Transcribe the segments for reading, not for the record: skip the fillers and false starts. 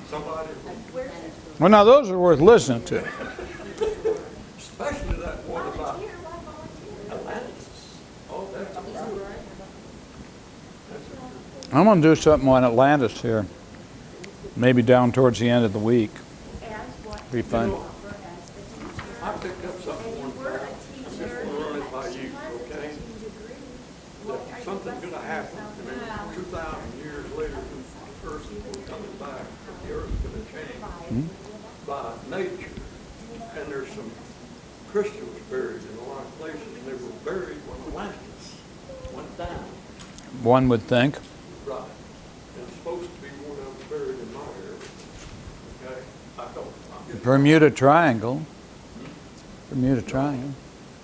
somebody, Well, now those are worth listening to. especially that one about Atlantis. Oh, that's right. I'm going to do something on Atlantis here. Maybe down towards the end of the week. Be fun. I picked up something one time. I'm just going to run it by you, okay? That something's going to happen. And then 2,000 years later, the Earth is coming back. The Earth's going to change by nature. And there's some crystals buried in a lot of places. And they were buried when Atlantis went down. One would think. Right. And it's supposed to be one of them buried in my area. Okay? I don't. Bermuda Triangle. Bermuda Triangle.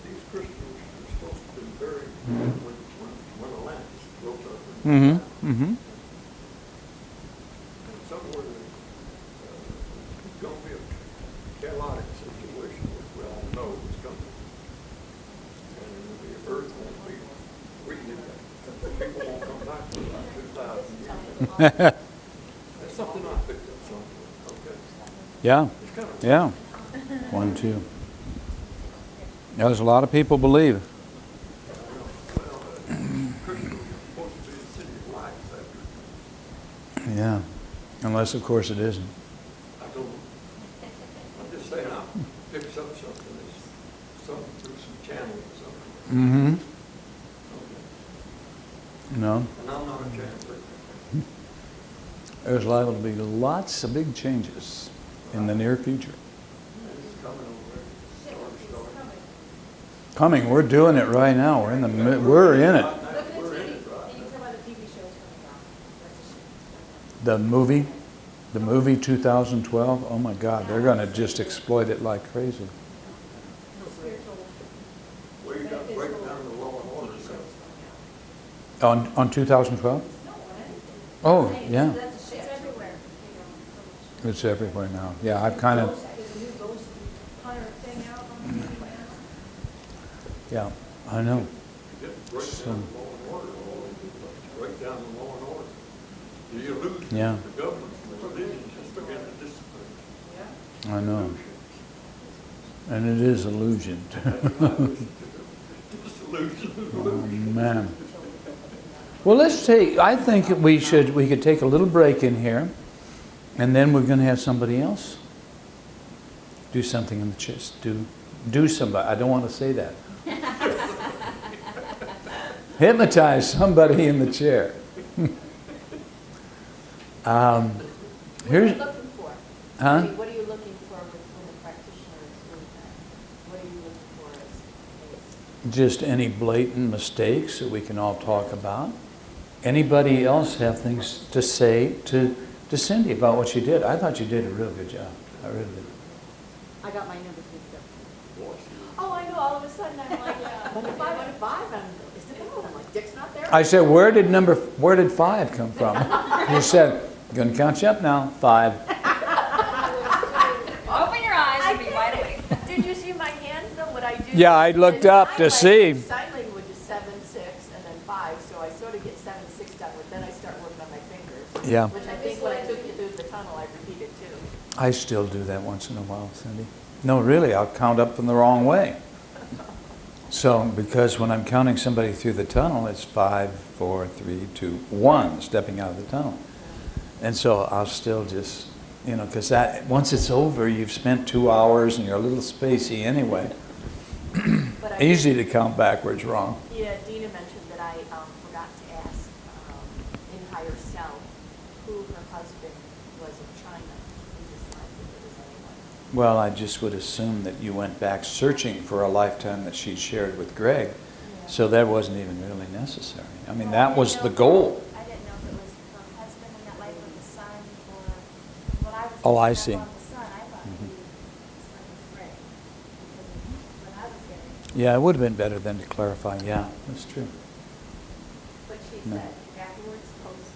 These crystals are supposed to be buried when Atlantis broke up. Mm-hmm. Mm-hmm. And somewhere there's going to be a chaotic situation, which we all know is coming. And the Earth won't be, we can get that. People won't come back for about 2,000 years. That's something I picked up somewhere, okay? Yeah. It's kind of Yeah. 1, 2. Yeah, there's a lot of people believe. Christmas is supposed to be the city of lights after. Yeah. Unless, of course, it isn't. I don't know. I'm just saying I picked up something that's something through some channel or something. Mm-hmm. Okay. No. And I'm not a channeler. There's liable to be lots of big changes in the near future. It's coming over there. Coming. We're doing it right now. We're in the. We're in it. We're in it, right? The movie 2012. Oh my God, they're going to just exploit it like crazy. Well, you got to break down the law and order stuff. On 2012. Oh yeah. It's everywhere now. Yeah, I've kind of. Yeah, I know. You get to break down the law and order, break down the law and order. You lose Yeah. the government, the religion just begin to discipline. I know. And it is illusion. Disillusion. Oh, man. Well, I think we could take a little break in here, and then we're going to have somebody else do something in the chest. Do somebody. I don't want to say that. Hypnotize somebody in the chair. What are you looking for? Huh? What are you looking for when the practitioner is doing that? What are you looking for as Just any blatant mistakes that we can all talk about. Anybody else have things to say to Cindy about what she did? I thought you did a real good job. I really did. I got my numbers mixed up. Oh, I know, all of a sudden I'm like, One to five, is it? I'm like, Dick's not there? I said, where did 5 come from? You said, I'm going to count you up now. 5. open your eyes and be wide awake. Did you see my hands though, what I do? Yeah, I looked up to see. Sign language is 7, 6, and then 5, so I sort of get 7, 6 done, but then I start working on my fingers. Yeah. Which I think when I took you through the tunnel, I repeated too. I still do that once in a while, Cindy. No, really, I'll count up in the wrong way. So, because when I'm counting somebody through the tunnel, it's 5, 4, 3, 2, 1, stepping out of the tunnel. And so I'll still just, because that once it's over, you've spent 2 hours and you're a little spacey anyway. But Easy to count backwards wrong. Yeah, Dina mentioned that I forgot to ask in higher self who her husband was in China. He just not think it was anyone. Well, I just would assume that you went back searching for a lifetime that she shared with Greg, so that wasn't even really necessary. I mean, that was the goal. I didn't know if it was her husband in that life or the son, or what I was. Oh, I thinking see. about the son, I thought he was Greg. Because when I was getting, Yeah, it would have been better than to clarify. Yeah, that's true. but she No. said afterwards, post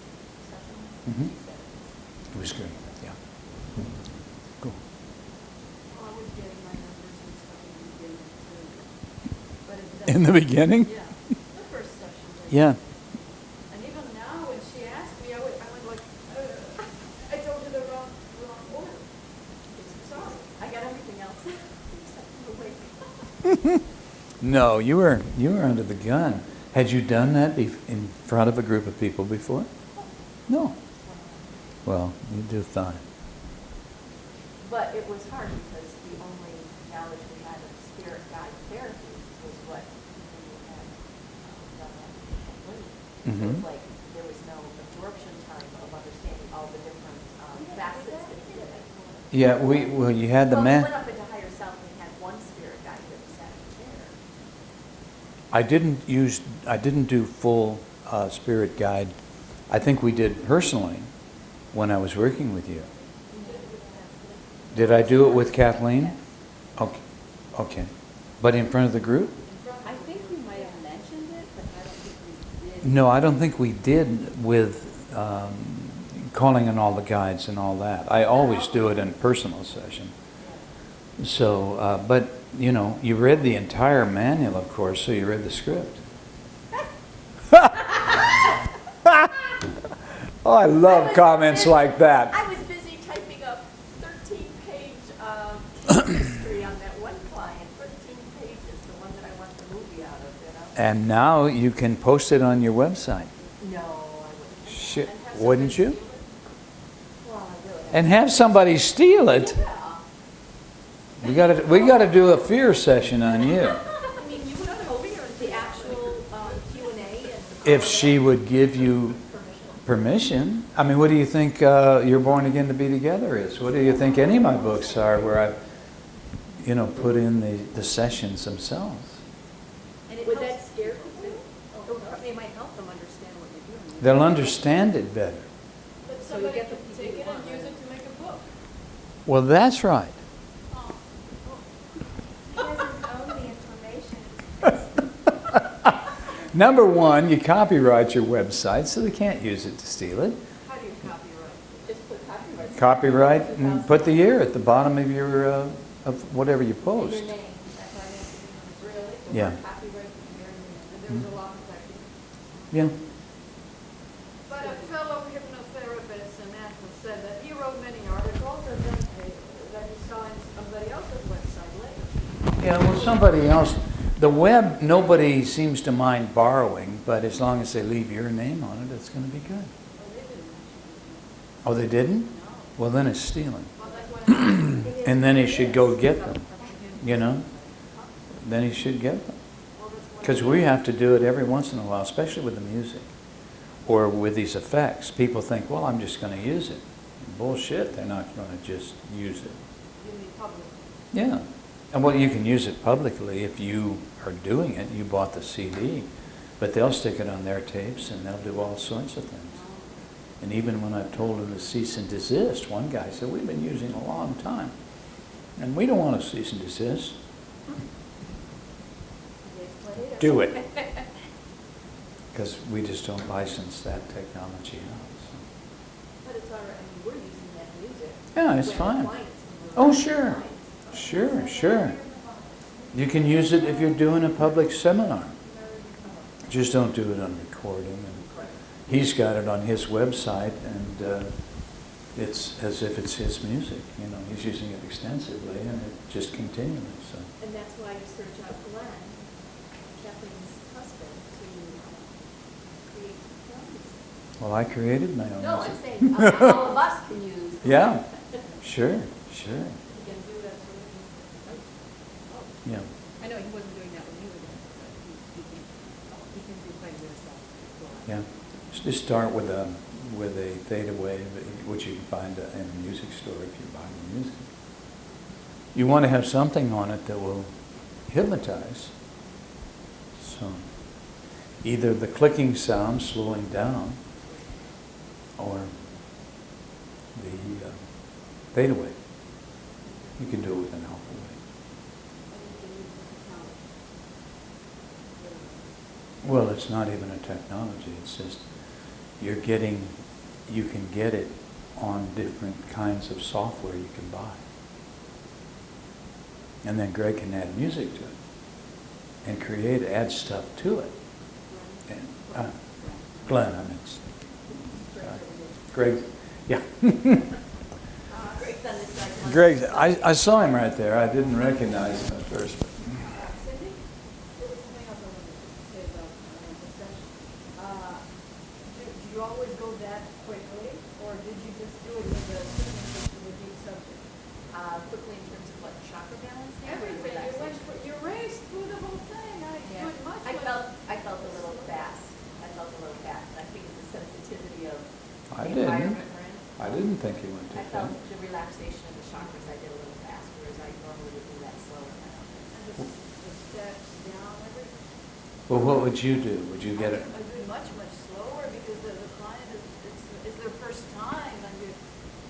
session, Mhm. she said. It was good. Yeah. Cool. Well, I was getting my numbers and stuff in the beginning too. But it In the beginning? Yeah, the first session. Yeah. And even now, when she asked me, I went like, I told you the wrong No, you were under the gun. Had you done that in front of a group of people before? No. Well, you do fine. But it was hard because the only knowledge we had of spirit guide therapy was what we had done at Kathleen. So Mhm. it's like there was no absorption time of understanding all the different facets that you did. Yeah, you had the Well, we man. went up into higher self and we had one spirit guide that sat in the chair. I didn't do full spirit guide. I think we did personally when I was working with you. Did I do it with Kathleen? Okay. Okay. But in front of the group? I think you might have mentioned it, but I don't think we did. No, I don't think we did with calling in all the guides and all that. I always do it in personal session. So, but, you know, you read the entire manual, of course, so you read the script. Oh, I love comments like that. I was busy typing up 13-page case history on that one client, 13 pages, the one that I want the movie out of, you know? And now you can post it on your website. No, I wouldn't. Shit, And have wouldn't somebody you? steal it? Well, I really have. And have somebody steal it. Yeah. We gotta do a fear session on you. I mean, you would have over here the actual Q&A and. If she would give you permission. I mean, what do you think You're Born Again to Be Together is? What do you think any of my books are where I've, put in the sessions themselves? And Would that helps- scare people? Or it might help them understand what you're doing. They'll understand it better. But So you somebody get the can people take you it and want, use right? it to make a book. Well, that's right. He doesn't own the information. Number one, you copyright your website, so they can't use it to steal it. How do you copyright? Just put copyright. Copyright and put the year at the bottom of your of whatever you And post. your name, that's why I asked you. Really? Yeah. Copyright from your name. And there's a law protecting. Yeah. But a fellow hypnotherapist in Nashville said that he wrote many articles and then he saw on somebody else's website later. Yeah, well, somebody else. The web, nobody seems to mind borrowing, but as long as they leave your name on it, it's going to be good. Well, they didn't mention Oh, they didn't? it. No. Well, then it's stealing. Well, that's what I And then he should go get them, Then he should get them. Well, that's what Because we have to do it every once in a while, especially with the music or with these effects. People think, well, I'm just going to use it. Bullshit, they're not going to just use it. you need public. Yeah. And well, you can use it publicly if you are doing it. You bought the CD. But they'll stick it on their tapes and they'll do all sorts of things. And even when I've told them to cease and desist, one guy said, we've been using it a long time. And we don't want to cease and desist. Do it. Because we just don't license that technology out. So. But it's all right, I mean, we're using that music. Yeah, it's with fine. clients and we're Oh, with sure. clients. Sure, sure. You can use it if you're doing a public seminar. Just don't do it on recording. And he's got it on his website, and it's as if it's his music. He's using it extensively, and it just continually. So. And that's why you search out Glenn, Kathleen's husband, to create films. Well, I created my own No, I'm music. saying all of us can use. Glenn. Yeah, sure, sure. You can do that sort of thing. Yeah. I know he wasn't doing that when you were there, but he can do quite a bit of stuff. Yeah. Just start with a theta wave, which you can find in a music store if you buy the music. You want to have something on it that will hypnotize. So either the clicking sound slowing down or the theta wave. You can do it with an alpha wave. Well, it's not even a technology. It's just you can get it on different kinds of software you can buy. And then Greg can add music to it and add stuff to it. And, Glenn, I meant. Greg, yeah. Greg's on this side. Greg, I saw him right there. I didn't recognize him at first. But counterbalancing? or Everything, relaxation? you raced through the whole thing, Yeah. good much. I felt a little fast. I felt a little fast, and I think it's a sensitivity of I the didn't. environment we're in. I didn't think you went I too felt fast. the relaxation of the chakras I did a little fast, whereas I normally would do that slower now. And the steps down, everything. Well, what would you do? Would you get it? I do much, much slower because the client is their first time and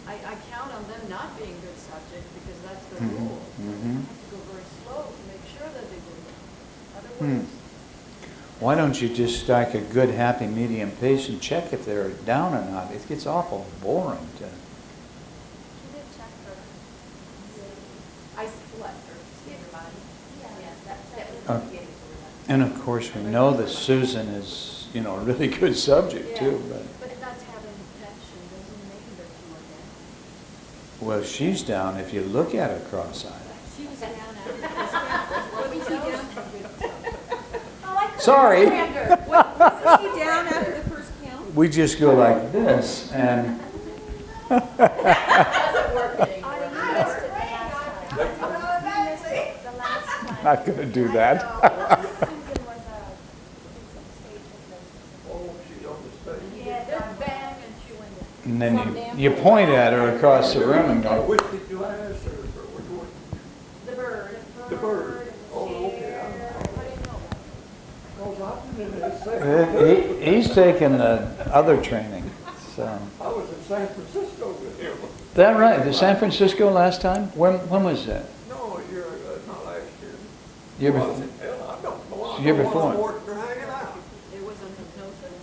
I count on them not being good subjects because that's the rule. Mm-hmm. I have to go very slow to make sure that they do it. Hmm. Otherwise, Why don't you just strike a good, happy, medium pace and check if they're down or not? It gets awful boring to. She did check her. What, or scan your body? Yeah. That was Uh, the beginning for relaxation. And of course, we know that Susan is, a really good subject too, but, but not having tension doesn't mean that you are down. well, she's down if you look at her cross-eyed. She was down after the first What was she down? Oh, I couldn't Sorry. understand her. Was she down after the first count? We just go like this and, It doesn't work anymore. Oh, you missed it the last time. You missed it the last time. not gonna do that. Susan was stage hypnosis. Oh, she's on the stage. Yeah, Just bang and she went down. And then you point at her across the room and go, Whiskey glass or which one? The bird. The bird. Oh, okay. How do you know? Because I've been in this second. he's taking the other training, so. I was in San Francisco with him. That right, the San Francisco last time? When was that? No, a year ago, not last year. Year Was before? it? Hell, I don't know. I Year know when before. I'm working or hanging out. It was on hypnosis?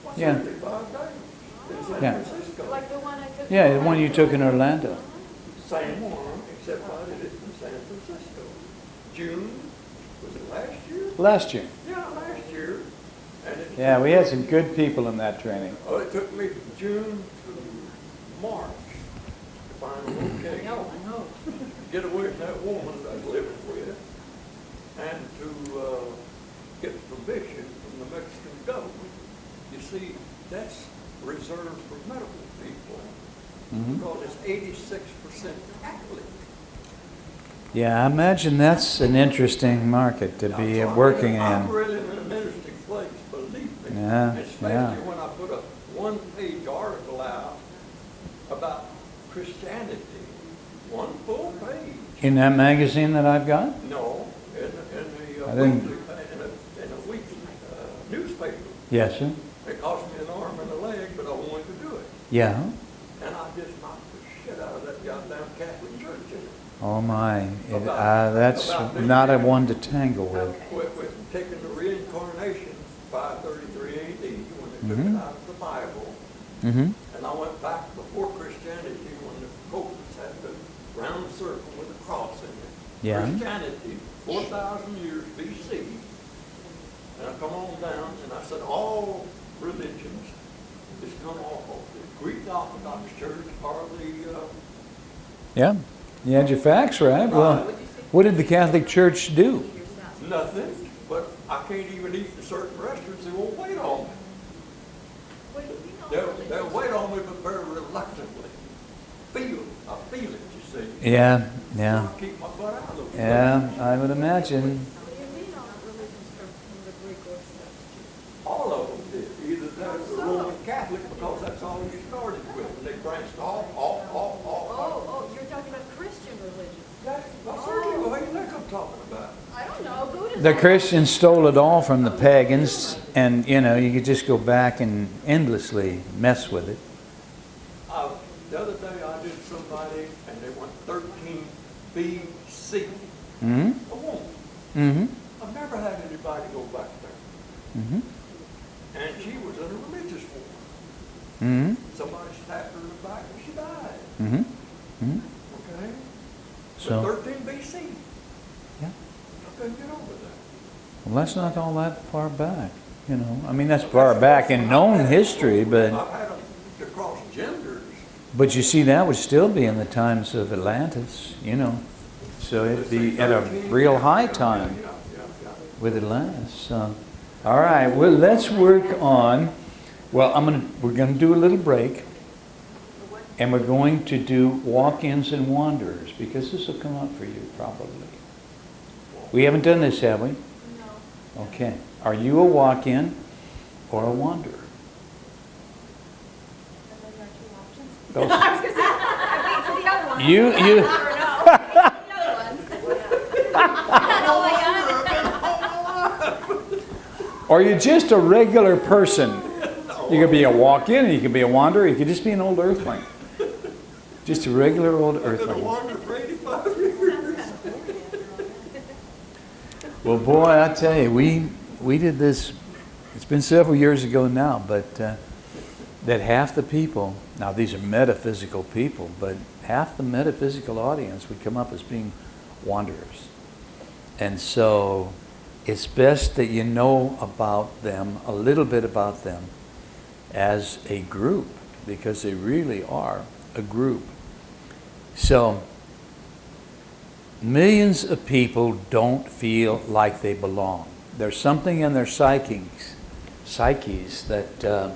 What's Yeah. 55 days in San Yeah. Francisco. Like the one I took? Yeah, the one you took in Orlando. Same one, except I did it in San Francisco. June, was it last year? Last year. Yeah, last year. And it Yeah, we had some good people in that training. Oh, it took me from June to March to find a location. No, I know. To get away from that woman that I was living with and to get permission from the Mexican government. You see, that's reserved for medical people Mhm. because it's 86% Catholic. Yeah, I imagine that's an interesting market to be Now, so working I'm in. really in an interesting place, believe me. Yeah, Especially yeah. when I put a one-page article out about Christianity, one full page. In that magazine that I've got? No, in I a didn't- weekly, in a weekly newspaper. Yes, sir. It cost me an arm and a leg, but I wanted to do it. Yeah. And I just knocked the shit out of that goddamn Catholic church in it. Oh my, that's About not a one to tangle with. Okay. With taking the reincarnation, 533 AD, when they took Mhm. it out of the Bible. Mm-hmm. And I went back before Christianity, when the popes had the round circle with a cross in it. Yeah. Christianity, 4,000 years BC. And I come on down, and I said, all religions just come off of the Greek Orthodox Church or the, Yeah, you had your facts right. Well, what did the Catholic Church do? nothing, but I can't even eat in certain restaurants, they won't wait on me. Well, you know, They'll wait on me, but very reluctantly. I feel it, you see. Yeah, yeah, I keep my butt out of it. yeah, I would imagine. what do you mean on religions from the Greek Orthodox? All of them did. Either that's the Roman Catholic, because that's all you started with, and they branched off. Oh, you're talking about Christian religion. That's certainly what you think I'm talking about. I don't know, Buddhism. The Christians stole it all from the pagans, and you could just go back and endlessly mess with it. The other day I did somebody, and they went 13 BC. Mm-hmm. A woman. Mm-hmm. I've never had anybody go back there. Mm-hmm. And she was in a religious war. Mm-hmm. Somebody stabbed her in the back and she died. Mm-hmm. Mm-hmm. Okay? So, But 13 BC. yeah. I couldn't get over that. Well, that's not all that far back, I mean, that's far back in known history, but I've had them to cross genders. you see, that would still be in the times of Atlantis, So it'd be at a real high time Yeah. with Atlantis. So, all right, well, let's work on. Well, we're gonna do a little break, And we're going to do walk-ins and wanderers, because this will come up for you probably. We haven't done this, have we? No. Okay. Are you a walk-in or a wanderer? And those are two options. Those- I was gonna say, I'm waiting for the other one. You- The other one. Or you're just a regular person. You could be a walk-in, you could be a wanderer, you could just be an old earthling. Just a regular old I've been a earthling. wanderer for 85 years. Well, boy, I tell you, we did this, it's been several years ago now, but that half the people, now these are metaphysical people, but half the metaphysical audience would come up as being wanderers. And so it's best that you know about them, a little bit about them as a group, because they really are a group. So, millions of people don't feel like they belong. There's something in their psyches that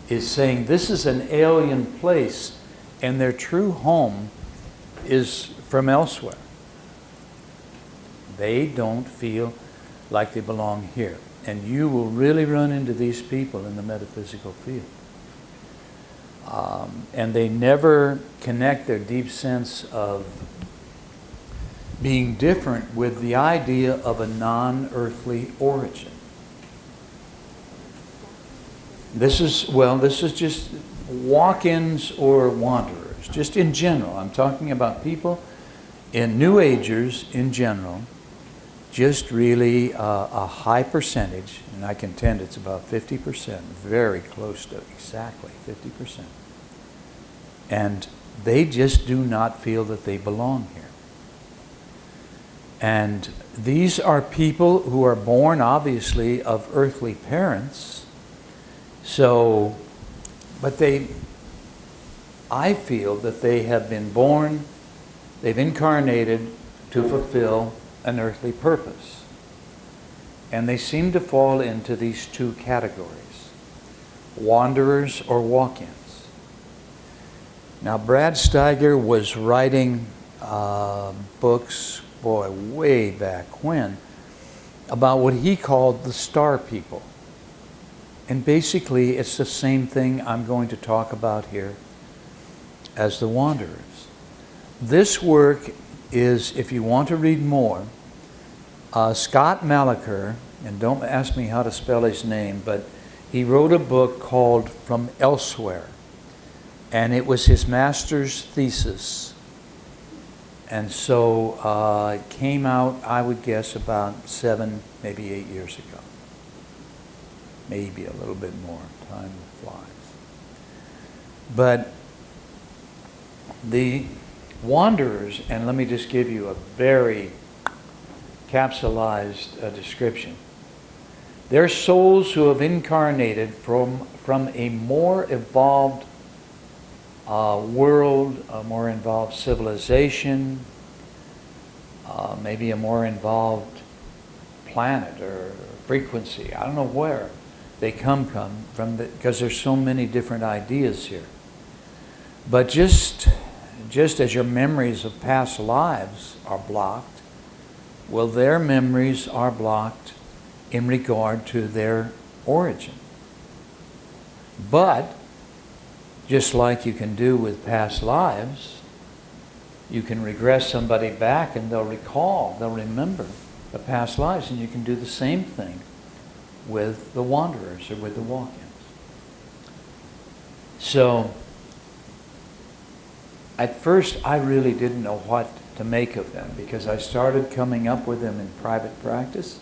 is saying this is an alien place, and their true home is from elsewhere. They don't feel like they belong here. And you will really run into these people in the metaphysical field. And they never connect their deep sense of being different with the idea of a non-earthly origin. This is just walk-ins or wanderers, just in general. I'm talking about people in New Agers in general, just really a high percentage, and I contend it's about 50%, very close to exactly 50%. And they just do not feel that they belong here. And these are people who are born, obviously, of earthly parents. So, but I feel that they have been born, they've incarnated to fulfill an earthly purpose. And they seem to fall into these two categories, wanderers or walk-ins. Now, Brad Steiger was writing books, boy, way back when, about what he called the star people. And basically, it's the same thing I'm going to talk about here as the wanderers. This work is, if you want to read more, Scott Malacher, and don't ask me how to spell his name, but he wrote a book called From Elsewhere. And it was his master's thesis. And so it came out, I would guess, about 7, maybe 8 years ago. Maybe a little bit more. Time flies. But the wanderers, and let me just give you a very capsulized description. They're souls who have incarnated from a more evolved world, a more involved civilization, maybe a more involved planet or frequency. I don't know where they come from, because there's so many different ideas here. But just as your memories of past lives are blocked, well, their memories are blocked in regard to their origin. But just like you can do with past lives, you can regress somebody back and they'll remember the past lives, and you can do the same thing with the wanderers or with the walk-ins. So, at first I really didn't know what to make of them, because I started coming up with them in private practice.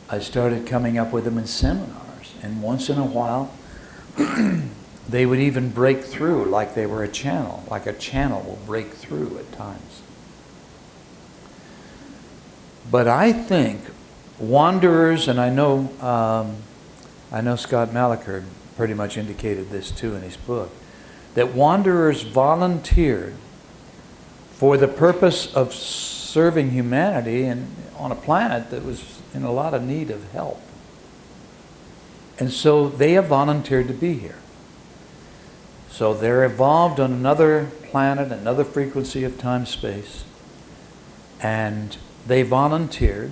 I started coming up with them in seminars, and once in a while they would even break through like they were a channel, like a channel will break through at times. But I think wanderers, and I know Scott Malacher pretty much indicated this too in his book, that wanderers volunteered for the purpose of serving humanity and on a planet that was in a lot of need of help. And so they have volunteered to be here. So they're evolved on another planet, another frequency of time-space, and they volunteered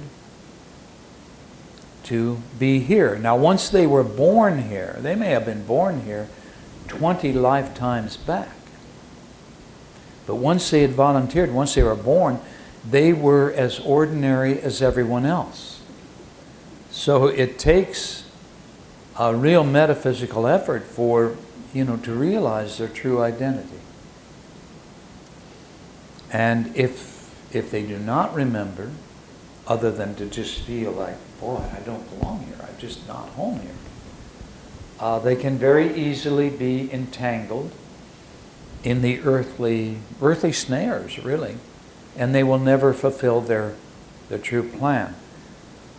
to be here. Now, once they were born here, they may have been born here 20 lifetimes back. But once they had volunteered, once they were born, they were as ordinary as everyone else. So it takes a real metaphysical effort for, to realize their true identity. And if they do not remember, other than to just feel like, boy, I don't belong here, I'm just not home here, they can very easily be entangled in the earthly snares, really, and they will never fulfill their true plan.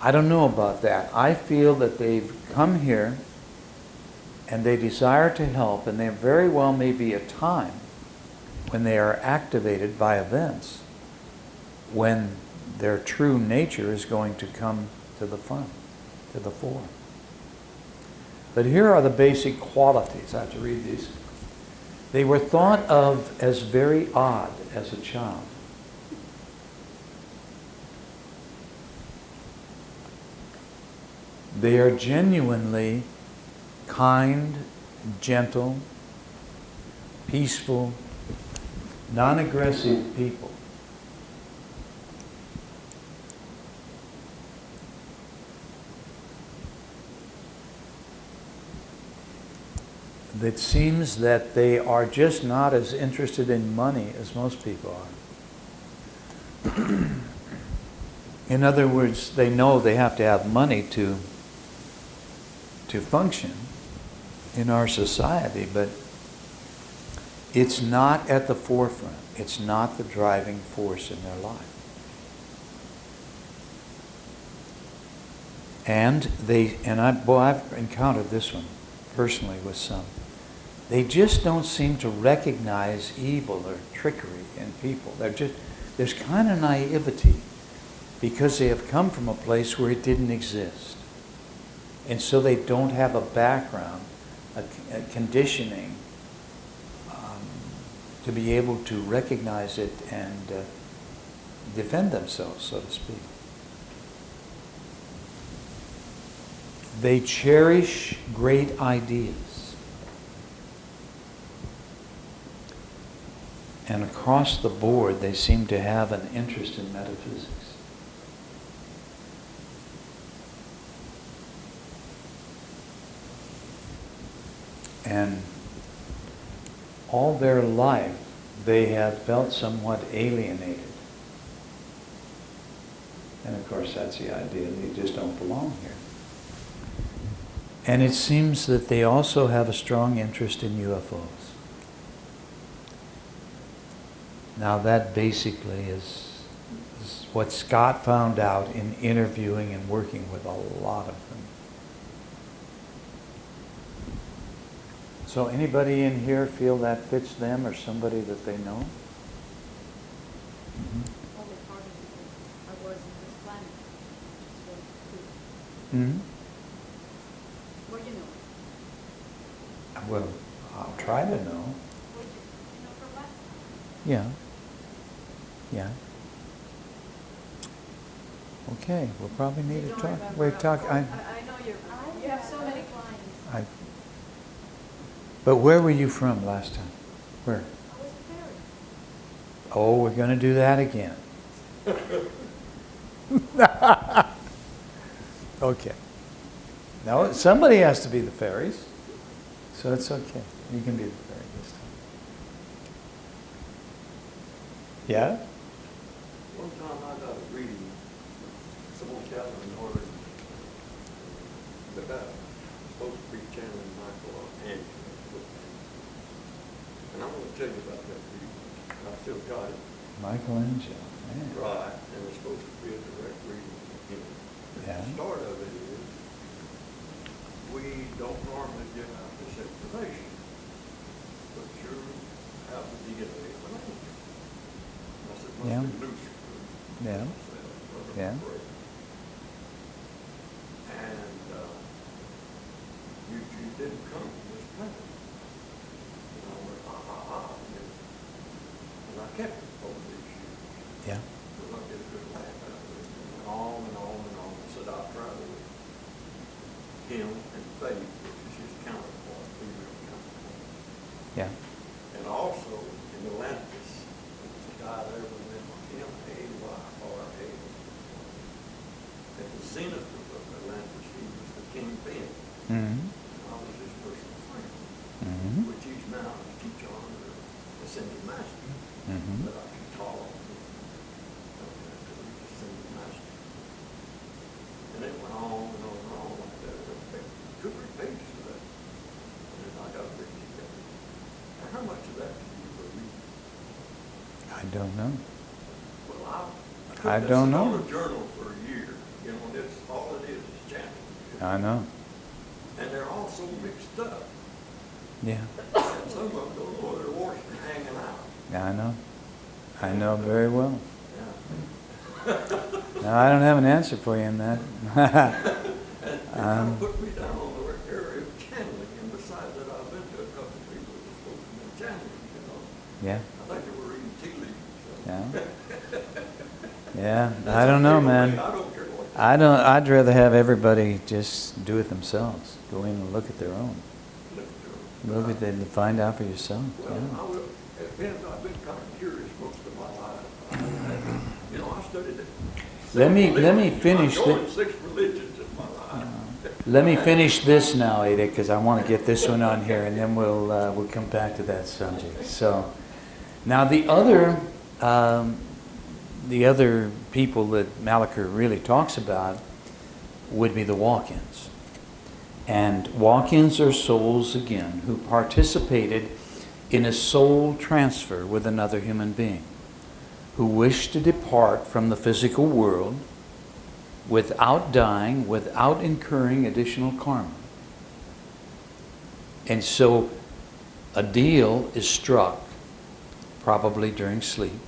I don't know about that. I feel that they've come here and they desire to help, and there very well may be a time when they are activated by events when their true nature is going to come to the front, to the fore. But here are the basic qualities. I have to read these. They were thought of as very odd as a child. They are genuinely kind, gentle, peaceful, non-aggressive people. It seems that they are just not as interested in money as most people are. In other words, they know they have to have money to function in our society, but it's not at the forefront. It's not the driving force in their life. I've encountered this one personally with some. They just don't seem to recognize evil or trickery in people. There's kind of naivety because they have come from a place where it didn't exist. And so they don't have a background, a conditioning to be able to recognize it and defend themselves, so to speak. They cherish great ideas. And across the board, they seem to have an interest in metaphysics. And all their life, they have felt somewhat alienated. And of course, that's the idea. They just don't belong here. And it seems that they also have a strong interest in UFOs. Now that basically is what Scott found out in interviewing and working with a lot of them. So anybody in here feel that fits them or somebody that they know? Mm-hmm. Only part of it I was in this planet. Mm-hmm. Well, you know. Well, I'll try to know. Well, you know from last time. Yeah. Yeah. Okay, we'll probably need You to don't talk. remember. Wait, talk. I know you have so many clients. But where were you from last time? Where? I was a fairy. Oh, we're going to do that again. Okay. Now, somebody has to be the fairies. So it's okay. You can be the fairy this time. Yeah? One time I got a reading, someone Catherine Northern, but that was supposed to be channeling Michael Angelo. And I'm going to tell you about that reading. I still got it. Michelangelo. Man. Right, and it's supposed to be a direct reading from him. Yeah. The start of it is, we don't normally give out this information, but you have the DNA of an angel. I said, Yeah. must be Lucifer. Yeah. Yeah. And you didn't come from this planet. And I kept it over these years. Yeah. Because I get a good laugh out of it. And on and on and on. I said, I'll try to him and Faith, which is his counterpart, female counterpart. Yeah. And also in Atlantis, there's a guy there with him, M-A-Y-R-A. At the zenith of Atlantis, he was the kingpin. Mm-hmm. I was his personal friend, Mm-hmm. which he's now a teacher on the ascended master. Mm-hmm. That I can call him. Ascended master. And it went on and on and on like that. It took 2 or 3 pages of that. And then I got a big together. Now, how much of that do you believe? I don't know. Well, I put don't this know. on a journal for a year. You know, it's all it is chanting. I know. And they're all so mixed up. Yeah. And some of them don't know they're washing hanging out. I know. I know very well. Yeah. No, I don't have an answer for you on that. And it kind of put me down on the area of channeling. And besides that, I've been to a couple of people that were supposed to be channeling, you know. Yeah. I think they were reading tea leaves. So. Yeah. Yeah. That's I don't know, okay with man. me. I don't care what they I'd rather have everybody just do it themselves. Go in and look at their own. look to. Look at it and find out for yourself. Well, Yeah. I will. It depends. I've been kind of curious most of my life. You know, I studied it. Let me finish I joined the- 6 religions in my life. Let me finish this now, Ada, because I want to get this one on here, and then we'll come back to that subject. So, now the other people that Malachi really talks about would be the walk-ins. And walk-ins are souls, again, who participated in a soul transfer with another human being, who wish to depart from the physical world without dying, without incurring additional karma. And so a deal is struck, probably during sleep,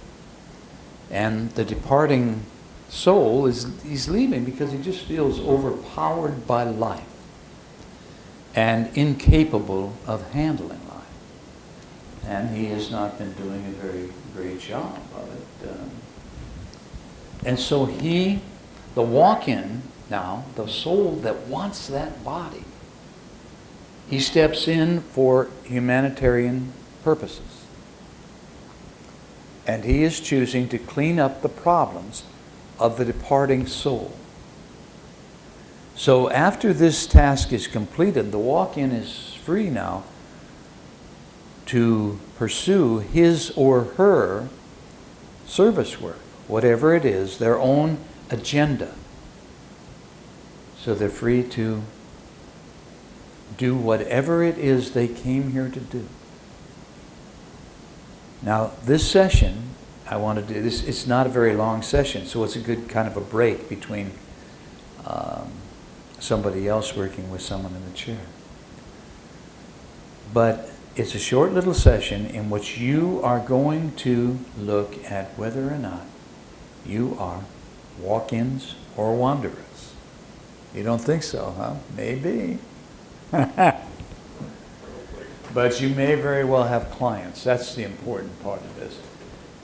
and the departing soul he's leaving because he just feels overpowered by life and incapable of handling life. And he has not been doing a very great job of it. And so the walk-in now, the soul that wants that body, he steps in for humanitarian purposes. And he is choosing to clean up the problems of the departing soul. So after this task is completed, the walk-in is free now to pursue his or her service work, whatever it is, their own agenda. So they're free to do whatever it is they came here to do. Now, this session, I want to do this, it's not a very long session, so it's a good kind of a break between somebody else working with someone in the chair. But it's a short little session in which you are going to look at whether or not you are walk-ins or wanderers. You don't think so, huh? Maybe. But you may very well have clients. That's the important part of this.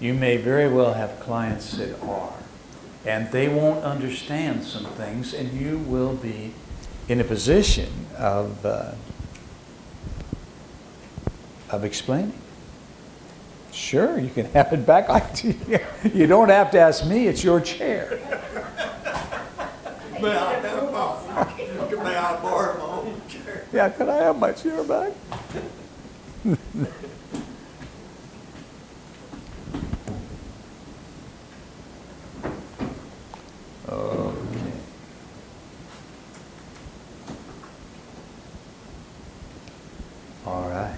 You may very well have clients that are. And they won't understand some things, and you will be in a position of explaining. Sure, you can have it back. You don't have to ask me, it's your chair. May I borrow my own chair? Yeah, could I have my chair back? Okay. All right.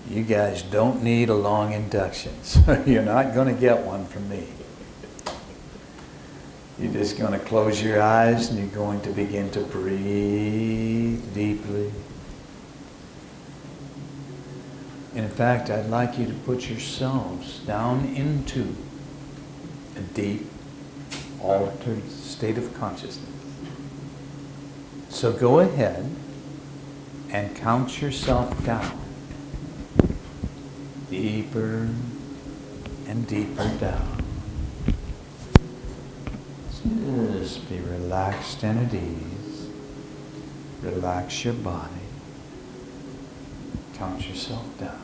You guys don't need a long induction, so you're not going to get one from me. You're just going to close your eyes and you're going to begin to breathe deeply. In fact, I'd like you to put yourselves down into a deep, altered state of consciousness. So go ahead and count yourself down. Deeper and deeper down. Just be relaxed and at ease. Relax your body. Count yourself down.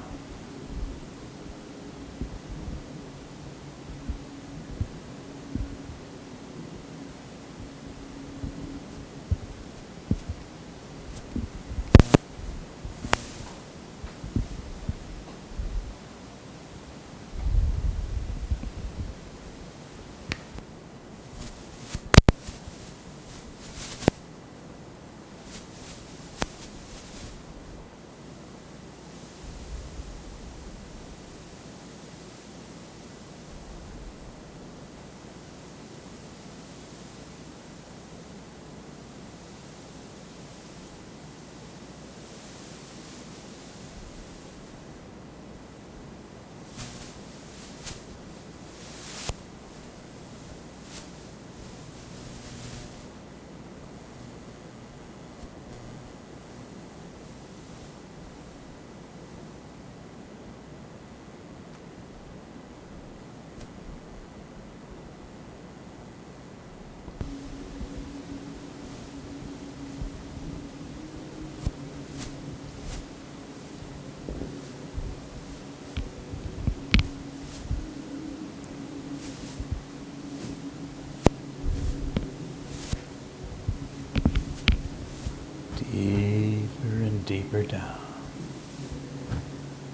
Deeper and deeper down.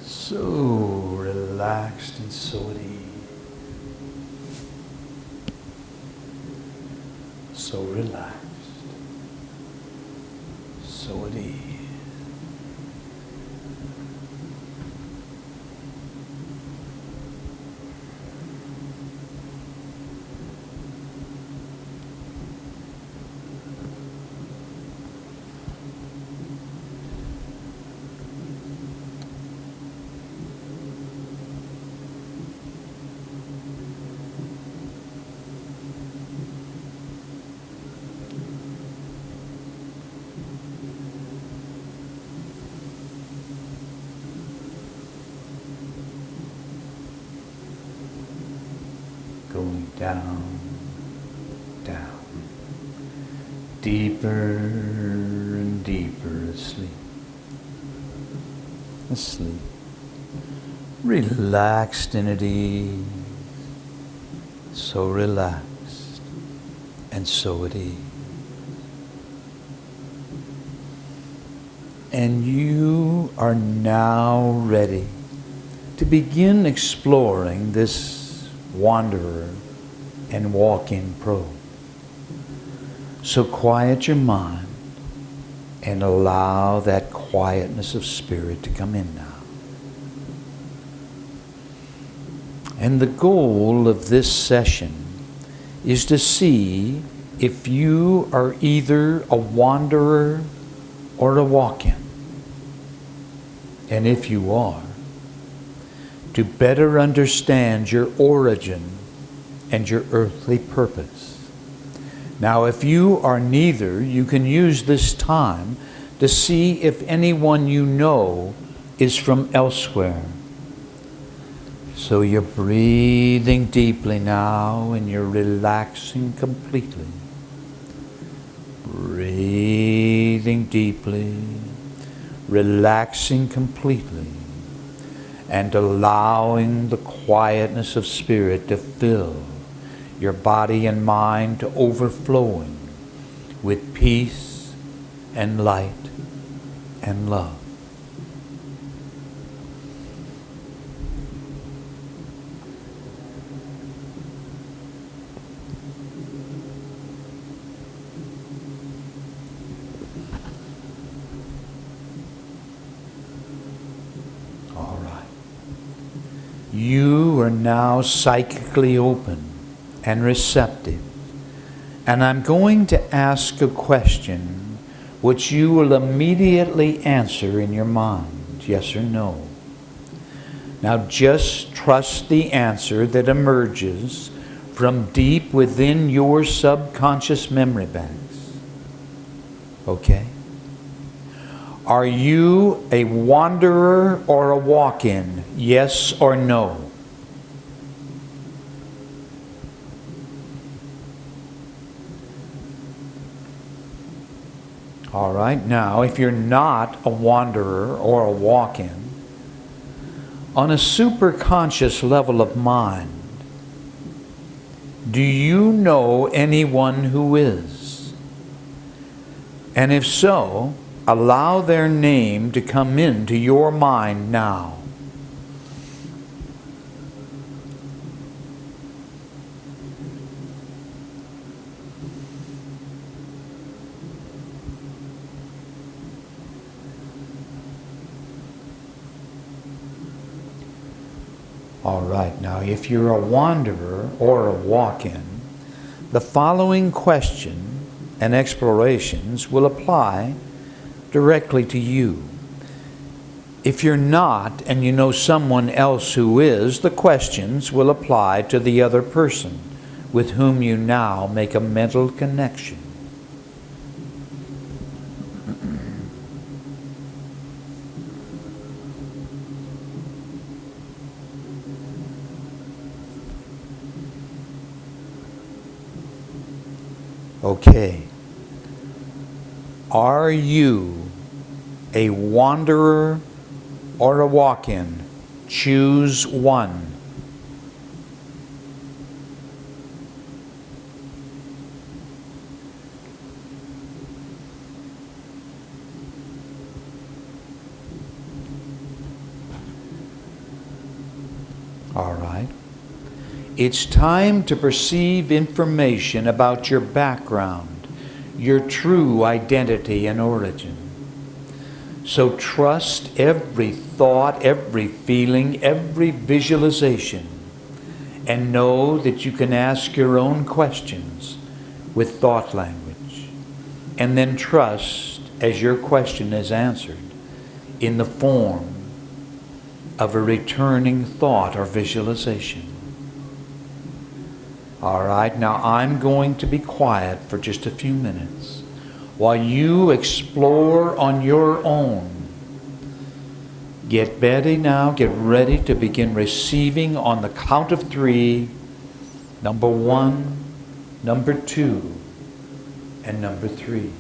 So relaxed and so at ease. So relaxed. So at ease. Going down, down, deeper and deeper asleep. Asleep. Relaxed and at ease. So relaxed and so at ease. And you are now ready to begin exploring this wanderer and walk-in pro. So quiet your mind and allow that quietness of spirit to come in now. And the goal of this session is to see if you are either a wanderer or a walk-in. And if you are, to better understand your origin and your earthly purpose. Now, if you are neither, you can use this time to see if anyone you know is from elsewhere. So you're breathing deeply now and you're relaxing completely. Breathing deeply, relaxing completely, and allowing the quietness of spirit to fill your body and mind to overflowing with peace and light and love. You are now psychically open and receptive. And I'm going to ask a question which you will immediately answer in your mind, yes or no. Now just trust the answer that emerges from deep within your subconscious memory banks. Okay? Are you a wanderer or a walk-in? Yes or no? All right, now if you're not a wanderer or a walk-in, on a superconscious level of mind, do you know anyone who is? And if so, allow their name to come into your mind now. All right, now if you're a wanderer or a walk-in, the following question and explorations will apply directly to you. If you're not and you know someone else who is, the questions will apply to the other person with whom you now make a mental connection. Okay. Are you a wanderer or a walk-in? Choose one. All right. It's time to perceive information about your background, your true identity and origin. So trust every thought, every feeling, every visualization, and know that you can ask your own questions with thought language, and then trust as your question is answered in the form of a returning thought or visualization. All right, now I'm going to be quiet for just a few minutes while you explore on your own. Get ready now, get ready to begin receiving on the count of 3. Number 1, number 2, and number 3.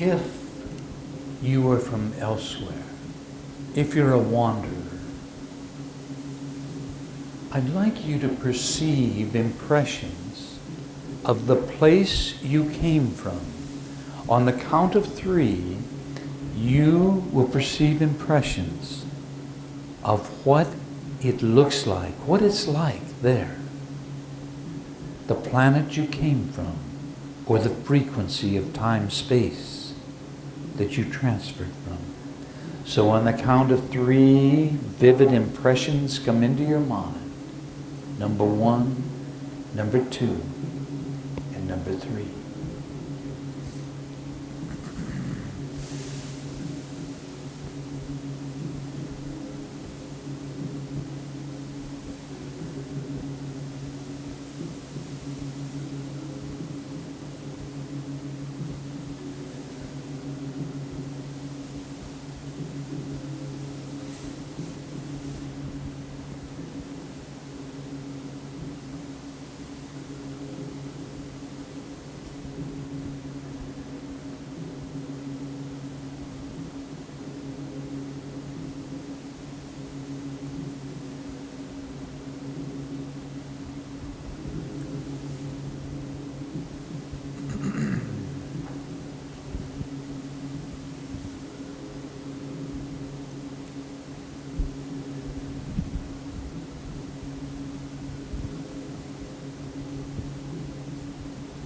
if you are from elsewhere, if you're a wanderer, I'd like you to perceive impressions of the place you came from. On the count of 3, you will perceive impressions of what it looks like, what it's like there. The planet you came from, or the frequency of time-space that you transferred from. So on the count of 3, vivid impressions come into your mind. Number 1, number 2, and number 3.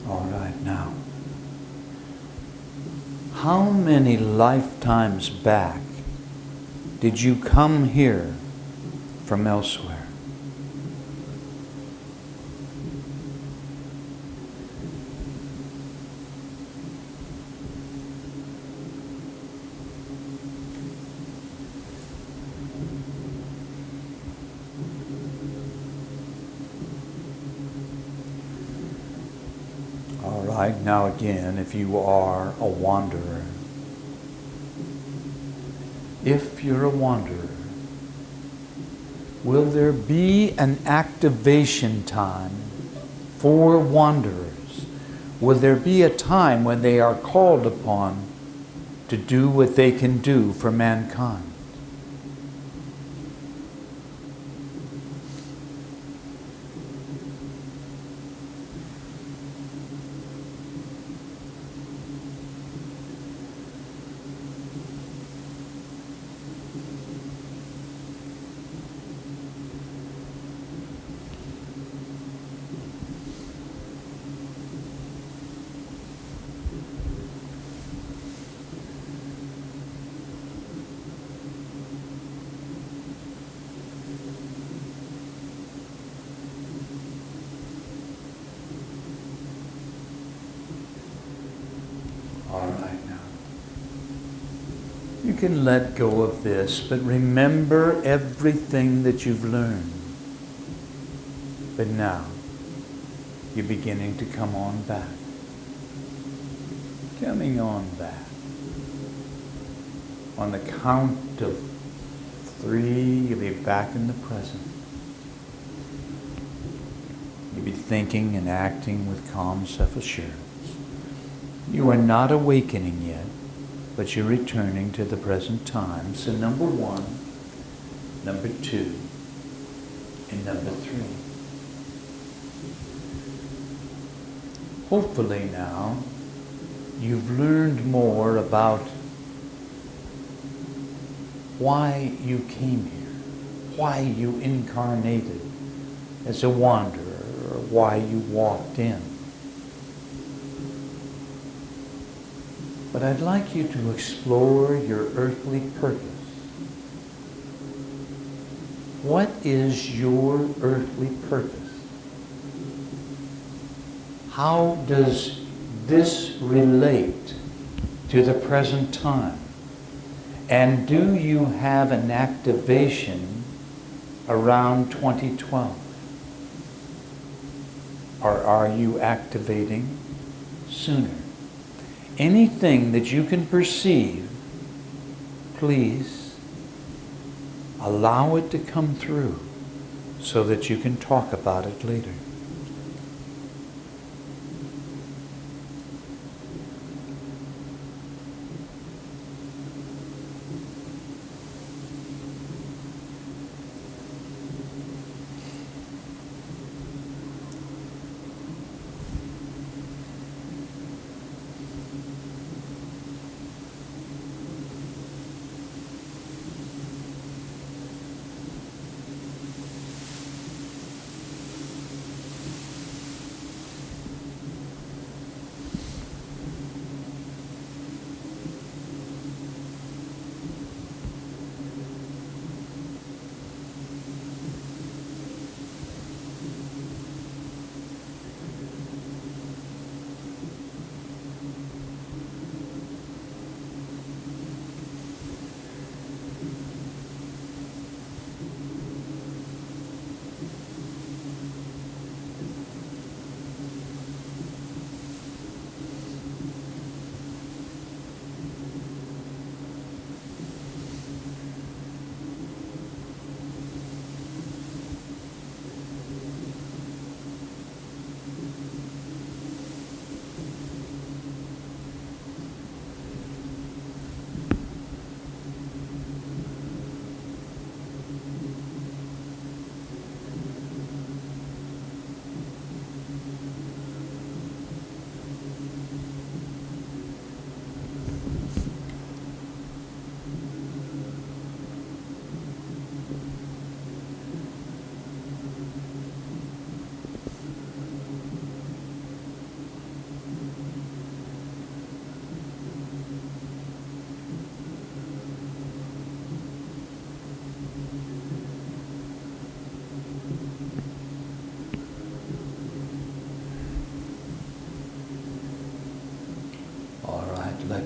All right, now, how many lifetimes back did you come here from elsewhere? All right, now again, if you are a wanderer, if you're a wanderer, will there be an activation time for wanderers? Will there be a time when they are called upon to do what they can do for mankind? All right now. You can let go of this, but remember everything that you've learned. But now, you're beginning to come on back. Coming on back. On the count of 3, you'll be back in the present. You'll be thinking and acting with calm self-assurance. You are not awakening yet, but you're returning to the present time. So number 1, number 2, and number 3. Hopefully now, you've learned more about why you came here, why you incarnated as a wanderer, or why you walked in. But I'd like you to explore your earthly purpose. What is your earthly purpose? How does this relate to the present time? And do you have an activation around 2012? Or are you activating sooner? Anything that you can perceive, please allow it to come through so that you can talk about it later.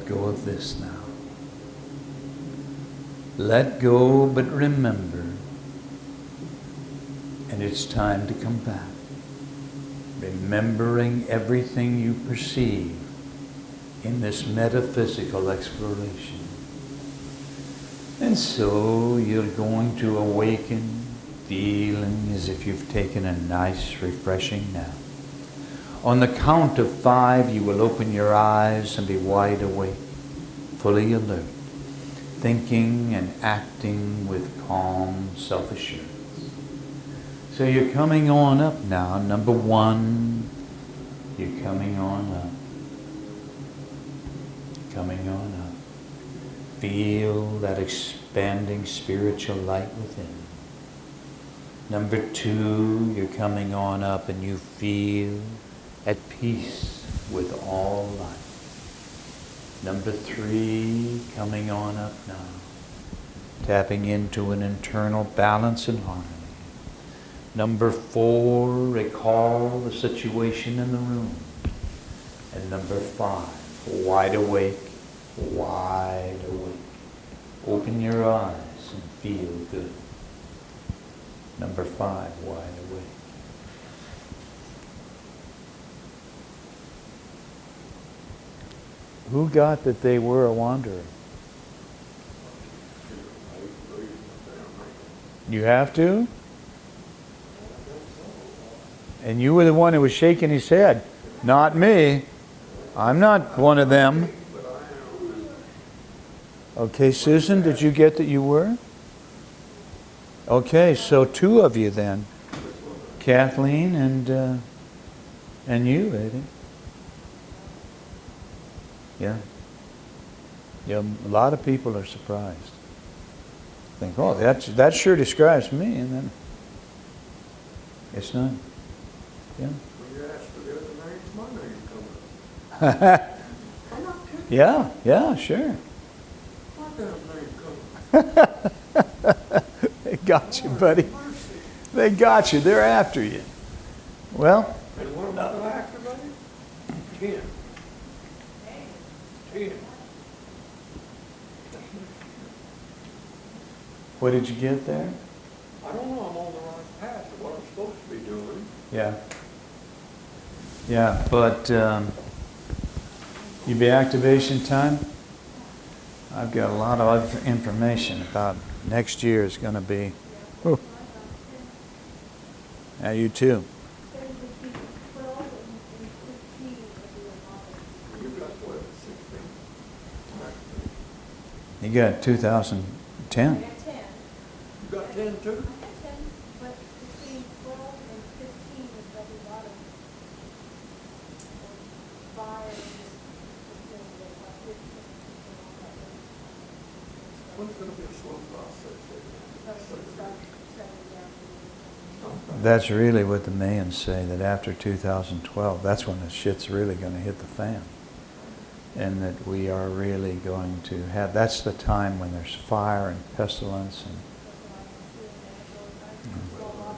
let go of this now. Let go, but remember. And it's time to come back. Remembering everything you perceive in this metaphysical exploration. And so you're going to awaken, feeling as if you've taken a nice, refreshing nap. On the count of 5, you will open your eyes and be wide awake, fully alert, thinking and acting with calm self-assurance. So you're coming on up now. Number 1, you're coming on up. Coming on up. Feel that expanding spiritual light within. Number 2, you're coming on up and you feel at peace with all life. Number 3, coming on up now. Tapping into an internal balance and harmony. Number 4, recall the situation in the room. And number 5, wide awake, wide awake. Open your eyes and feel good. Number 5, wide awake. Who got that they were a wanderer? You have to? And you were the one who was shaking his head. Not me. I'm not one of them. Okay, Susan, did you get that you were? Okay, so 2 of you then. Kathleen and you, lady. Yeah. Yeah, a lot of people are surprised. Think, oh, that sure describes me, and then it's not. Yeah. When you ask for the other names, my name comes up. I'm not kidding. Yeah, sure. My damn name comes up. They got you, buddy. They got you. They're after you. Well, And what am I going to after, buddy? 10. 10. what did you get there? I don't know, I'm on the right path of what I'm supposed to be doing. Yeah. Yeah, but you be activation time? I've got a lot of information about next year is going to be. Whew. Yeah, you too. There would be 12 and 15 would be a lot. You've got what, 16? You got 2010. I got 10. You got 10 too? I got 10, but between 12 and 15 would be a lot of fire and just fulfilling the 15 and all that. When's going to be a slow process? So it starts settling down. That's really what the Mayans say, that after 2012, that's when the shit's really going to hit the fan. And that we are really going to have, that's the time when there's fire and pestilence and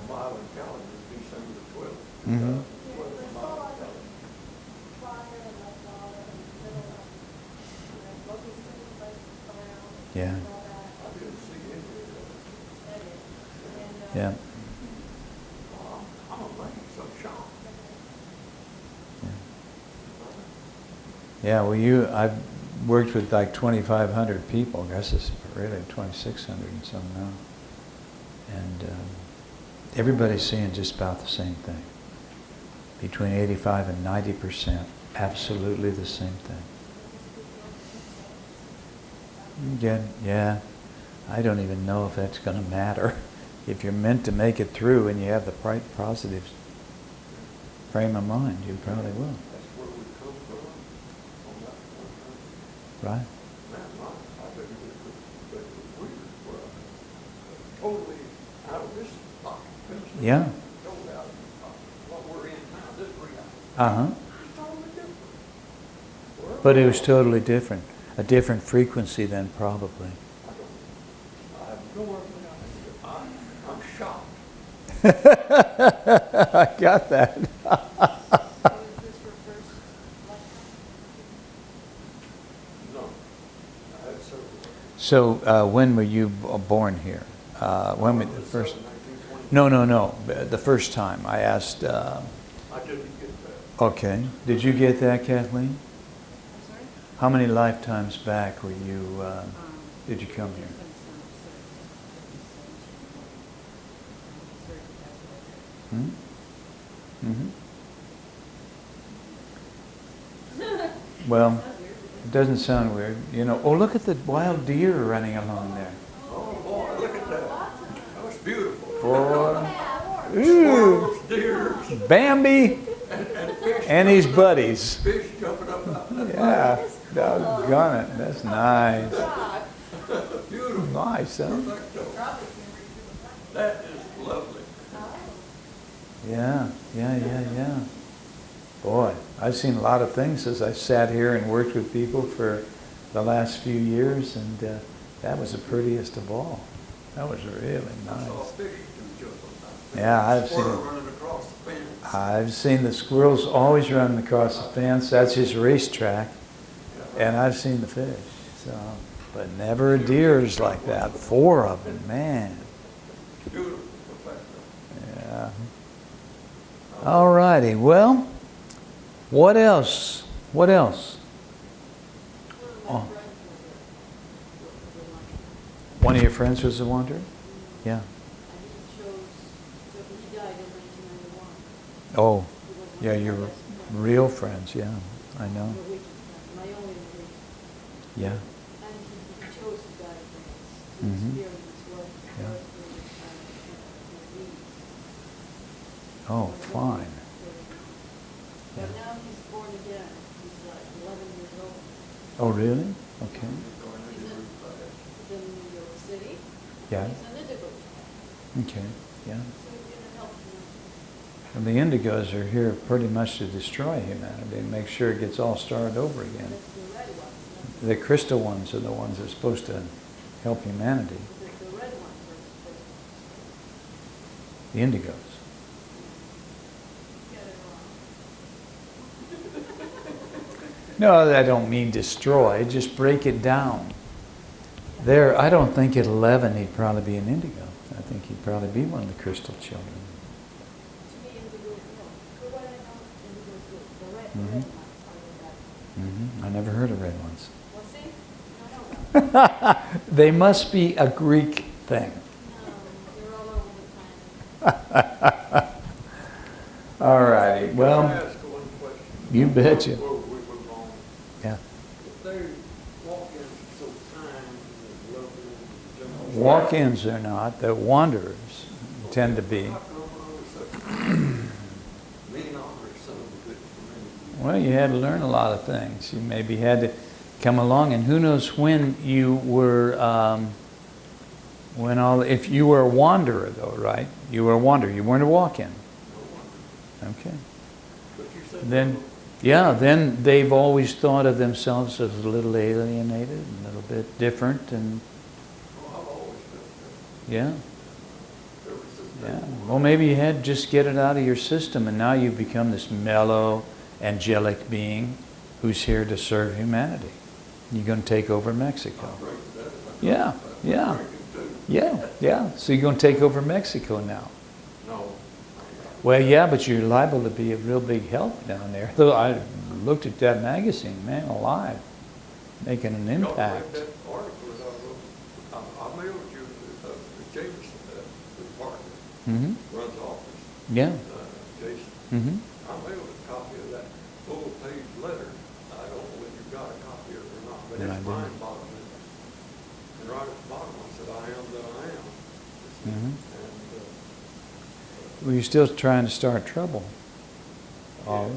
Bible calendar is December the 12th. Mhm. Yeah. I didn't see any of that. Yeah. I'm amazed, I'm shocked. Yeah, well, I've worked with like 2,500 people. I guess it's really 2,600 and some now. And everybody's seeing just about the same thing. Between 85 and 90%, absolutely the same thing. Again, yeah, I don't even know if that's going to matter. If you're meant to make it through and you have the right positive frame of mind, you probably will. That's where we come from, on that one. Right? Man, I bet it was weird for us. Totally out of this pocket. Yeah. Totally out of this pocket. What we're in now, this reality. Uh-huh. Totally different. Well, But it was totally different. A different frequency then, probably. I have no idea. I'm shocked. I got that. So is this your first lifetime? No, So when were you born here? When we, the first? 1920. No. The first time I asked. I didn't get that. Okay. Did you get that, Kathleen? I'm sorry? How many lifetimes back were you? Did you come here? Hmm? Mm-hmm. Well, it doesn't sound weird. You know. Oh, look at the wild deer running along there. Oh, boy, look at that. That was beautiful. Boy. Squirrels, deers, Bambi and fish. and his buddies. Fish jumping up out of that. Yeah, doggone it. That's nice. Beautiful. Nice, huh? Perfecto. That is lovely. Yeah. Boy, I've seen a lot of things as I sat here and worked with people for the last few years, and that was the prettiest of all. That was really I saw nice. fish jump up out of that. Yeah, I've Squirrel seen. running across the fence. I've seen the squirrels always running across the fence. That's his racetrack, and I've seen the fish. So, but never deers like that. 4 of them, man. Beautiful. Perfecto. Yeah. All righty. Well, what else? What else? Oh. One of your friends was a wanderer? Yeah. And he chose, so he died in 1991. Oh, He was one yeah, of my you're best friends. real friends. Yeah, I know. Norwegian friend, my only Norwegian. Yeah. And he chose to die in France to Mhm. experience what Yeah. was the disease. Oh, fine. But now he's born again. He's like 11 years old. Oh, really? Okay. He's in New York City. Yeah. He's an indigo. Okay. Yeah. So he's going to help humanity. And the indigos are here pretty much to destroy humanity and make sure it gets all started over again. That's the red ones. The crystal ones are the ones that are supposed to help humanity. The red ones are supposed The indigos. to get it wrong. No, I don't mean destroy, just break it down. There, I don't think at 11 he'd probably be an indigo. I think he'd probably be one of the crystal children. To be indigo, no. For what I know, indigo is good. The red Mhm. ones are the bad. I never heard of red ones. Well, see, you don't know about They must be a Greek thing. No, they're all over the planet. All righty, Can I well, ask one question? you betcha. Before we move on. Yeah. If they walk in so kind and lovely and gentle. Walk-ins are not, the wanderers tend to be. How come I was such a mean, ornery son of a bitch for many years? Well, you had to learn a lot of things. You maybe had to come along, and who knows when you were, if you were a wanderer though, right? You were a wanderer, you weren't a walk-in. No wonder. Okay. But you said. Then, yeah, then they've always thought of themselves as a little alienated, a little bit different, and Oh, I've always felt yeah, that. Ever since yeah. day one. Well, maybe you had to just get it out of your system, and now you've become this mellow, angelic being who's here to serve humanity. You're going to take over Mexico. I'll break that if I Yeah, could, but yeah. I'll break it too. Yeah. So you're going to take over Mexico now. No. Well, yeah, but you're liable to be a real big help down there. Though I looked at that magazine, man, alive, making an Y'all read impact. that article that I wrote? I mailed you to James, the partner, Mm-hmm. runs the office, Yeah. Jason. Mm-hmm. I mailed a copy of that full-page letter. I don't know whether you got a copy of it or not, but No, I it's didn't. mine bottom in it. And right at the bottom, I said, I am that I am. Mhm. And, Well, you're still trying to start trouble. Oh, yes,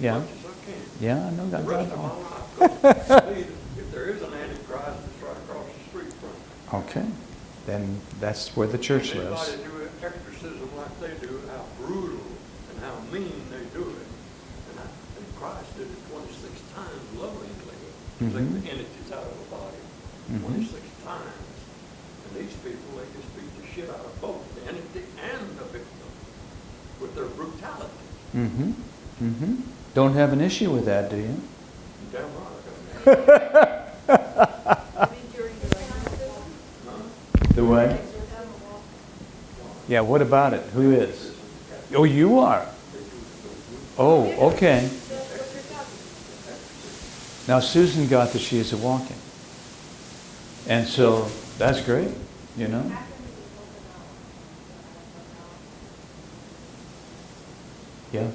yeah. as much as I can. Yeah, I know The that. rest of my life, 'cause if there is an antichrist, it's right across the street from me. Okay, then that's where the church lives. Anybody do an exorcism like they do, how brutal and how mean they do it. And Christ did it 26 times lovingly, to take Mhm. the entities out of the body, Mhm. 26 times. And these people, they just beat the shit out of both the entity and the victim with their brutality. Mm-hmm. Mm-hmm. Don't have an issue with that, do you? Damn right. I got an I mean, during the Yeah, what about it? Who is? Oh, you are? Oh, okay. Now Susan got that she is a walk-in. And so that's great, you know? Yeah.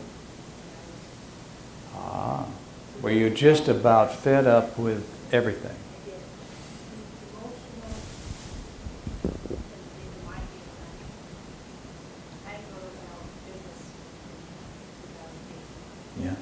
Ah, where you're just about fed up with everything. Yeah.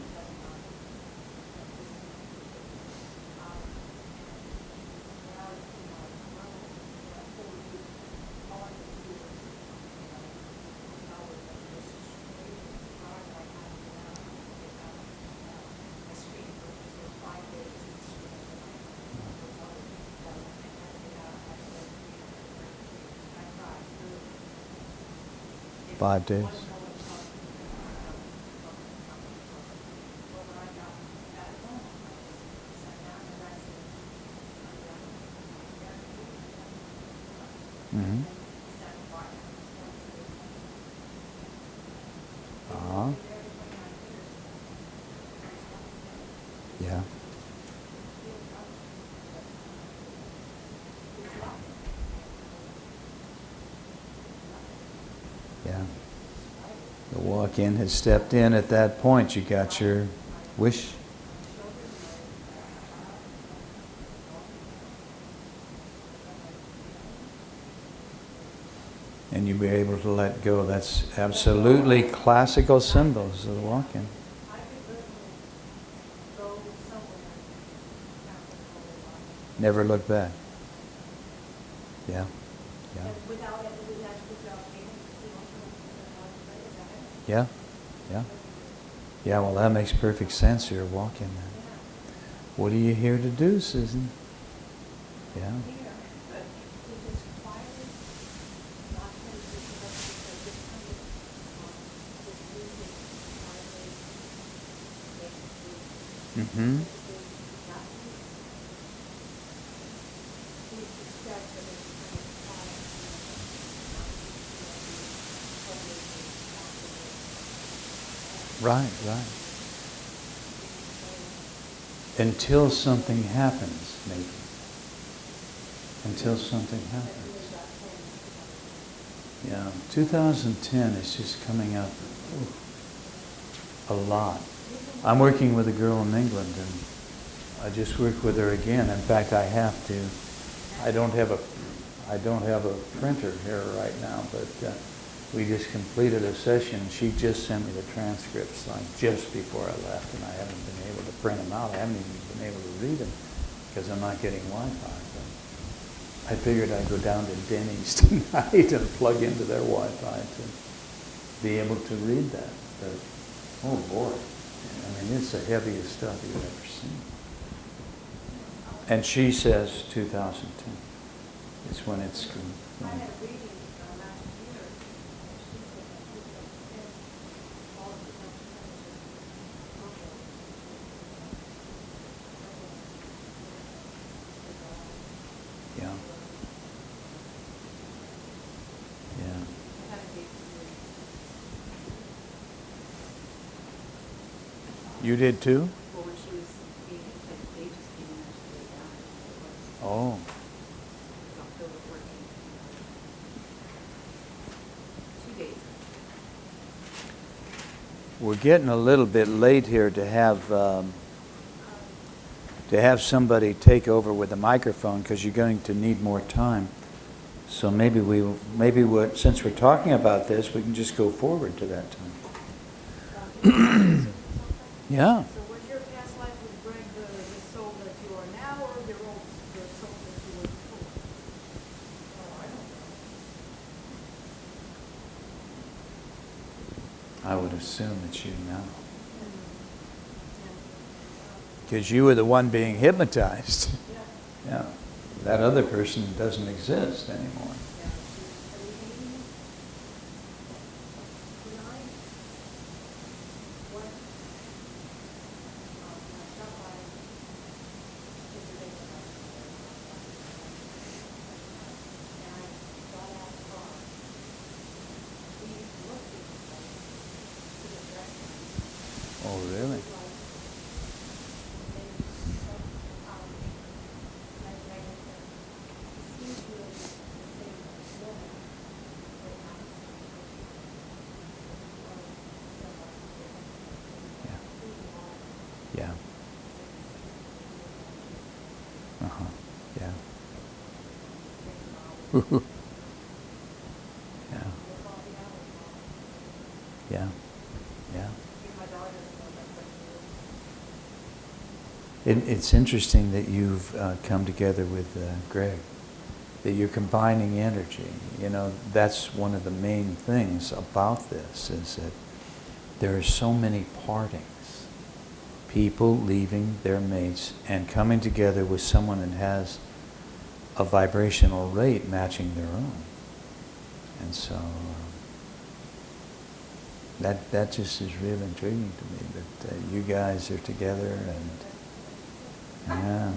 Five days. Mm-hmm. Uh-huh. Yeah. Yeah. The walk-in has stepped in at that point. You got your wish. And you'll be able to let go. That's absolutely classical symbols of the walk-in. Never look back. Yeah. Yeah. Yeah. Yeah. Yeah, well, that makes perfect sense. You're walking then. What are you here to do, Susan? Yeah. Mm-hmm. Right, right. Until something happens, maybe. Until something happens. Yeah, 2010 is just coming up a lot. I'm working with a girl in England, and I just worked with her again. In fact, I have to. I don't have a printer here right now, but we just completed a session. She just sent me the transcripts like just before I left, and I haven't been able to print them out. I haven't even been able to read them because I'm not getting Wi-Fi. But I figured I'd go down to Denny's tonight and plug into their Wi-Fi to be able to read that. But, oh boy, I mean, it's the heaviest stuff you've ever seen. And she says 2010 is when it's going. Yeah. Yeah. You did too? Well, when she was being infected, they just came in after they died. It Oh. was October 14th. 2 days. We're getting a little bit late here to have somebody take over with the microphone because you're going to need more time. So maybe since we're talking about this, we can just go forward to that time. Yeah. So was your past life with Greg the soul that you are now, or the soul that you were before? Oh, I don't know. I would assume it's you now. Because you were the one being hypnotized. Yeah. That other person doesn't exist anymore. Oh, really? Yeah. Uh-huh. Yeah. Yeah. Yeah. Yeah. It's interesting that you've come together with Greg, that you're combining energy. You know, that's one of the main things about this, is that there are so many partings. People leaving their mates and coming together with someone that has a vibrational rate matching their own. And so that just is real intriguing to me, that you guys are together. And yeah,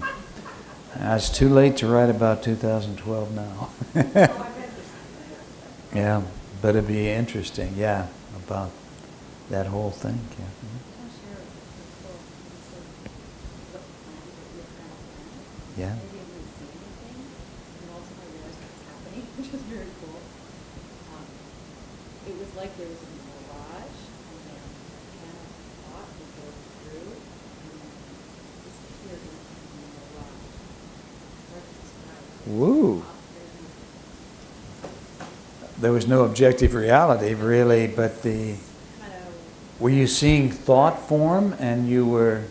it's too late to write about 2012 now. Yeah, but it'd be interesting, yeah, about that whole thing, Kathy. Yeah. Maybe I didn't see anything, and ultimately I realized what was happening, which was very cool. It was like there was a mirage, and then a can of thought would go through, and then disappeared into the mirage. Hard to describe. Woo. There was no objective reality, really, but were you seeing thought form, and you were...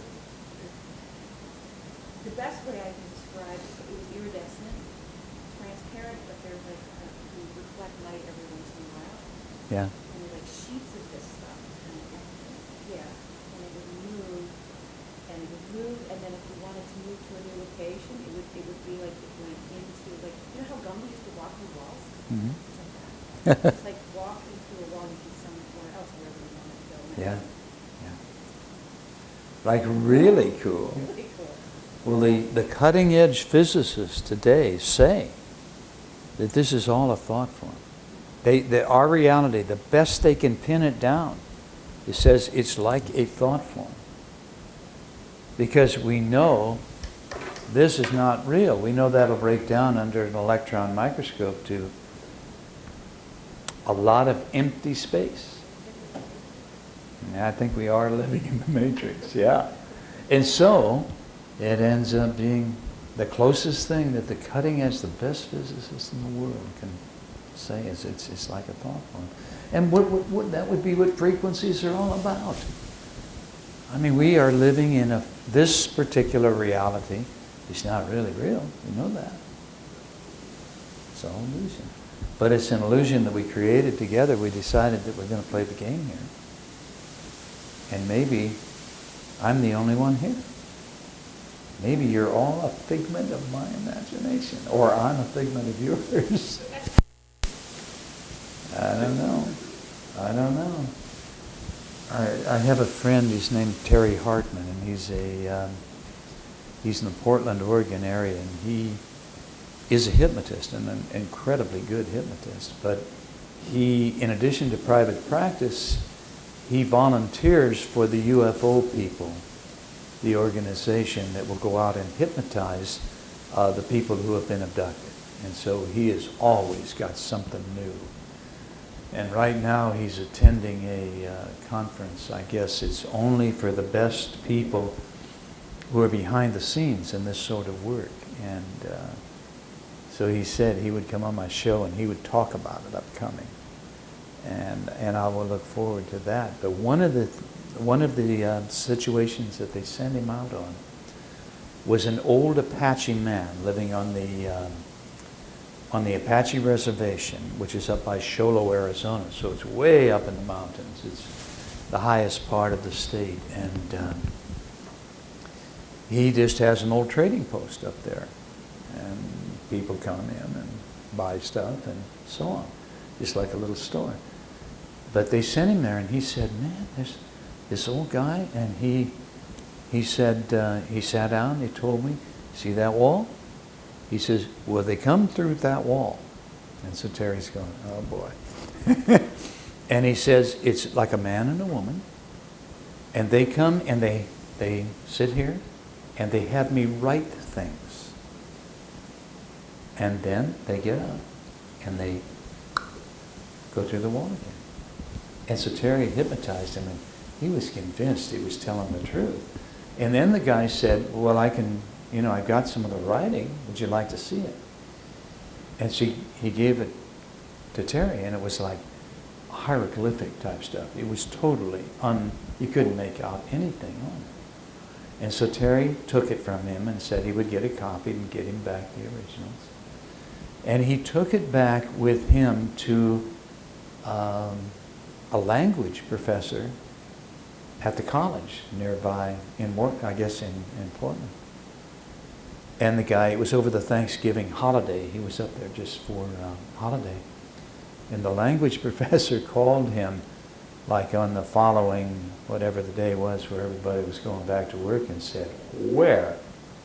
The best way I can describe it, it was iridescent, transparent, but there's like, you reflect light every once in a while. Yeah. And there's like sheets of this stuff. And it would move, and then if you wanted to move to a new location, it would be like it went into, like, you know how Gumby used to walk through walls? Mm-hmm. It's like that. It's like walking through a wall and you see somewhere else, wherever you want to go. Yeah. Yeah. Like really cool. Really cool. Well, the cutting edge physicists today say that this is all a thought form. Our reality, the best they can pin it down, it says it's like a thought form. Because we know this is not real. We know that'll break down under an electron microscope to a lot of empty space. And I think we are living in the matrix, yeah. And so it ends up being the closest thing that the cutting edge, the best physicists in the world can say is it's like a thought form. And what that would be what frequencies are all about. I mean, we are living in this particular reality. It's not really real. We know that. It's all illusion. But it's an illusion that we created together. We decided that we're going to play the game here. And maybe I'm the only one here. Maybe you're all a figment of my imagination, or I'm a figment of yours. I don't know. I don't know. I have a friend, he's named Terry Hartman, and he's in the Portland, Oregon area, and he is a hypnotist, and an incredibly good hypnotist. But he, in addition to private practice, he volunteers for the UFO people, the organization that will go out and hypnotize the people who have been abducted. And so he has always got something new. And right now he's attending a conference. I guess it's only for the best people who are behind the scenes in this sort of work. And so he said he would come on my show and he would talk about it upcoming. And I will look forward to that. But one of the situations that they sent him out on was an old Apache man living on the Apache reservation, which is up by Show Low, Arizona. So it's way up in the mountains. It's the highest part of the state. And he just has an old trading post up there. And people come in and buy stuff and so on. Just like a little store. But they sent him there and he said, man, there's this old guy. And he said, he sat down, he told me, see that wall? He says, well, they come through that wall. And so Terry's going, oh boy. And he says, it's like a man and a woman. And they come and they sit here and they have me write things. And then they get up and they go through the wall again. And so Terry hypnotized him, and he was convinced he was telling the truth. And then the guy said, well, I got some of the writing. Would you like to see it? And he gave it to Terry, and it was like hieroglyphic type stuff. It was totally you couldn't make out anything on it. And so Terry took it from him and said he would get a copy and get him back the originals. And he took it back with him to a language professor at the college nearby in Portland. And the guy, it was over the Thanksgiving holiday. He was up there just for holiday. And the language professor called him like on the following, whatever the day was, where everybody was going back to work, and said, where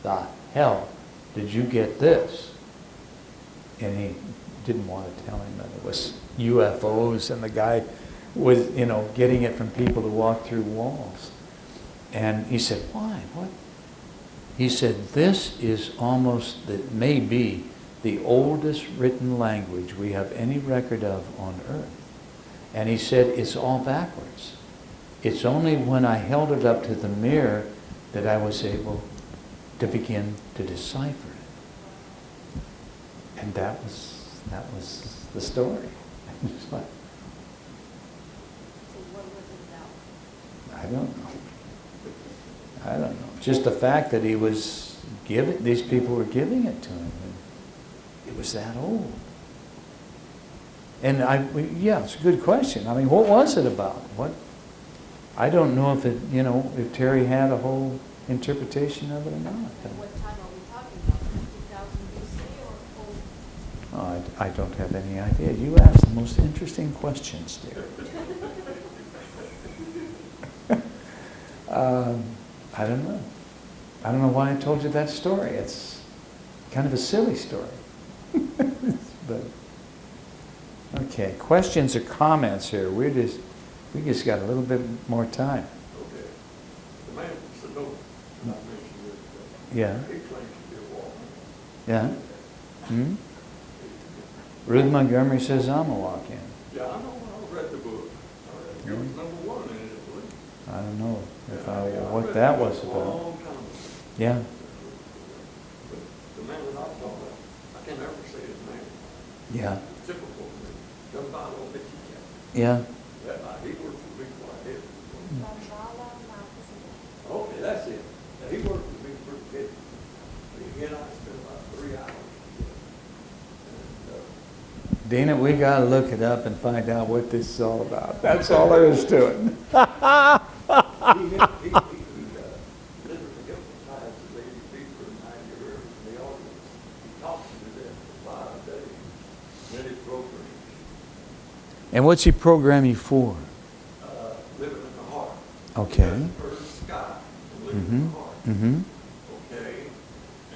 the hell did you get this? And he didn't want to tell him that it was UFOs, and the guy was, getting it from people who walk through walls. And he said, why? What? He said, this is that may be the oldest written language we have any record of on earth. And he said, it's all backwards. It's only when I held it up to the mirror that I was able to begin to decipher it. And that was the story. It's like, So what was it about? I don't know. Just the fact that these people were giving it to him. It was that old. And it's a good question. I mean, what was it about? I don't know if Terry had a whole interpretation of it or not. And what time are we talking about? 50,000 BC or old? Oh, I don't have any idea. You ask the most interesting questions, dear. I don't know. I don't know why I told you that story. It's kind of a silly story. But okay, questions or comments here? We just got a little bit more time. Okay. The man from Sonoma, I mentioned it. Yeah. He claims to be a walk. Yeah. Hmm? Ruth Montgomery says I'm a walk-in. Yeah, I know when I read the book. He was number one in it, I believe. I don't know I what read that the was book a about. long time ago. Yeah. But the man that I thought of, I can't ever say his name. Yeah. Typical of me. Done by a little bit. Yeah. He worked for me quite a bit. Bambala Melchizedek. Okay, that's it. Now, he worked with me pretty good. He and I spent about 3 hours. And, Dana, we got to look it up and find out what this is all about. That's all there is to it. he literally hypnotized the lady people in 90 rivers in the audience. He talked to them for 5 days. Then he programmed And what's he program you for? living in the heart. Okay. Earth, sky, and living in the heart. Mm-hmm. Okay.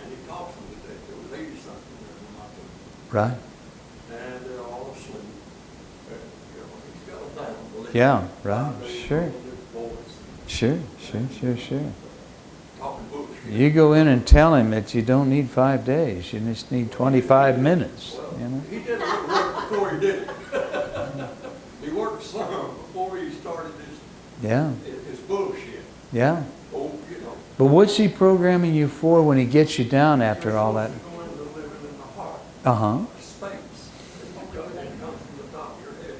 And he talked to them today. There was 80-something there in my book. Right. And they're all asleep. He's got them down. Well, Yeah, right. 5 days Sure. on their voice, Sure. talking bullshit. You go in and tell him that you don't need 5 days. You just need 25 minutes. Well, You know? he did work before he did it. He worked some before he started Yeah. his bullshit. Yeah. Oh, But what's he programming you for when he gets you down after all that? You're supposed to go into living in the heart. Uh-huh. Space. It comes from the top of your head.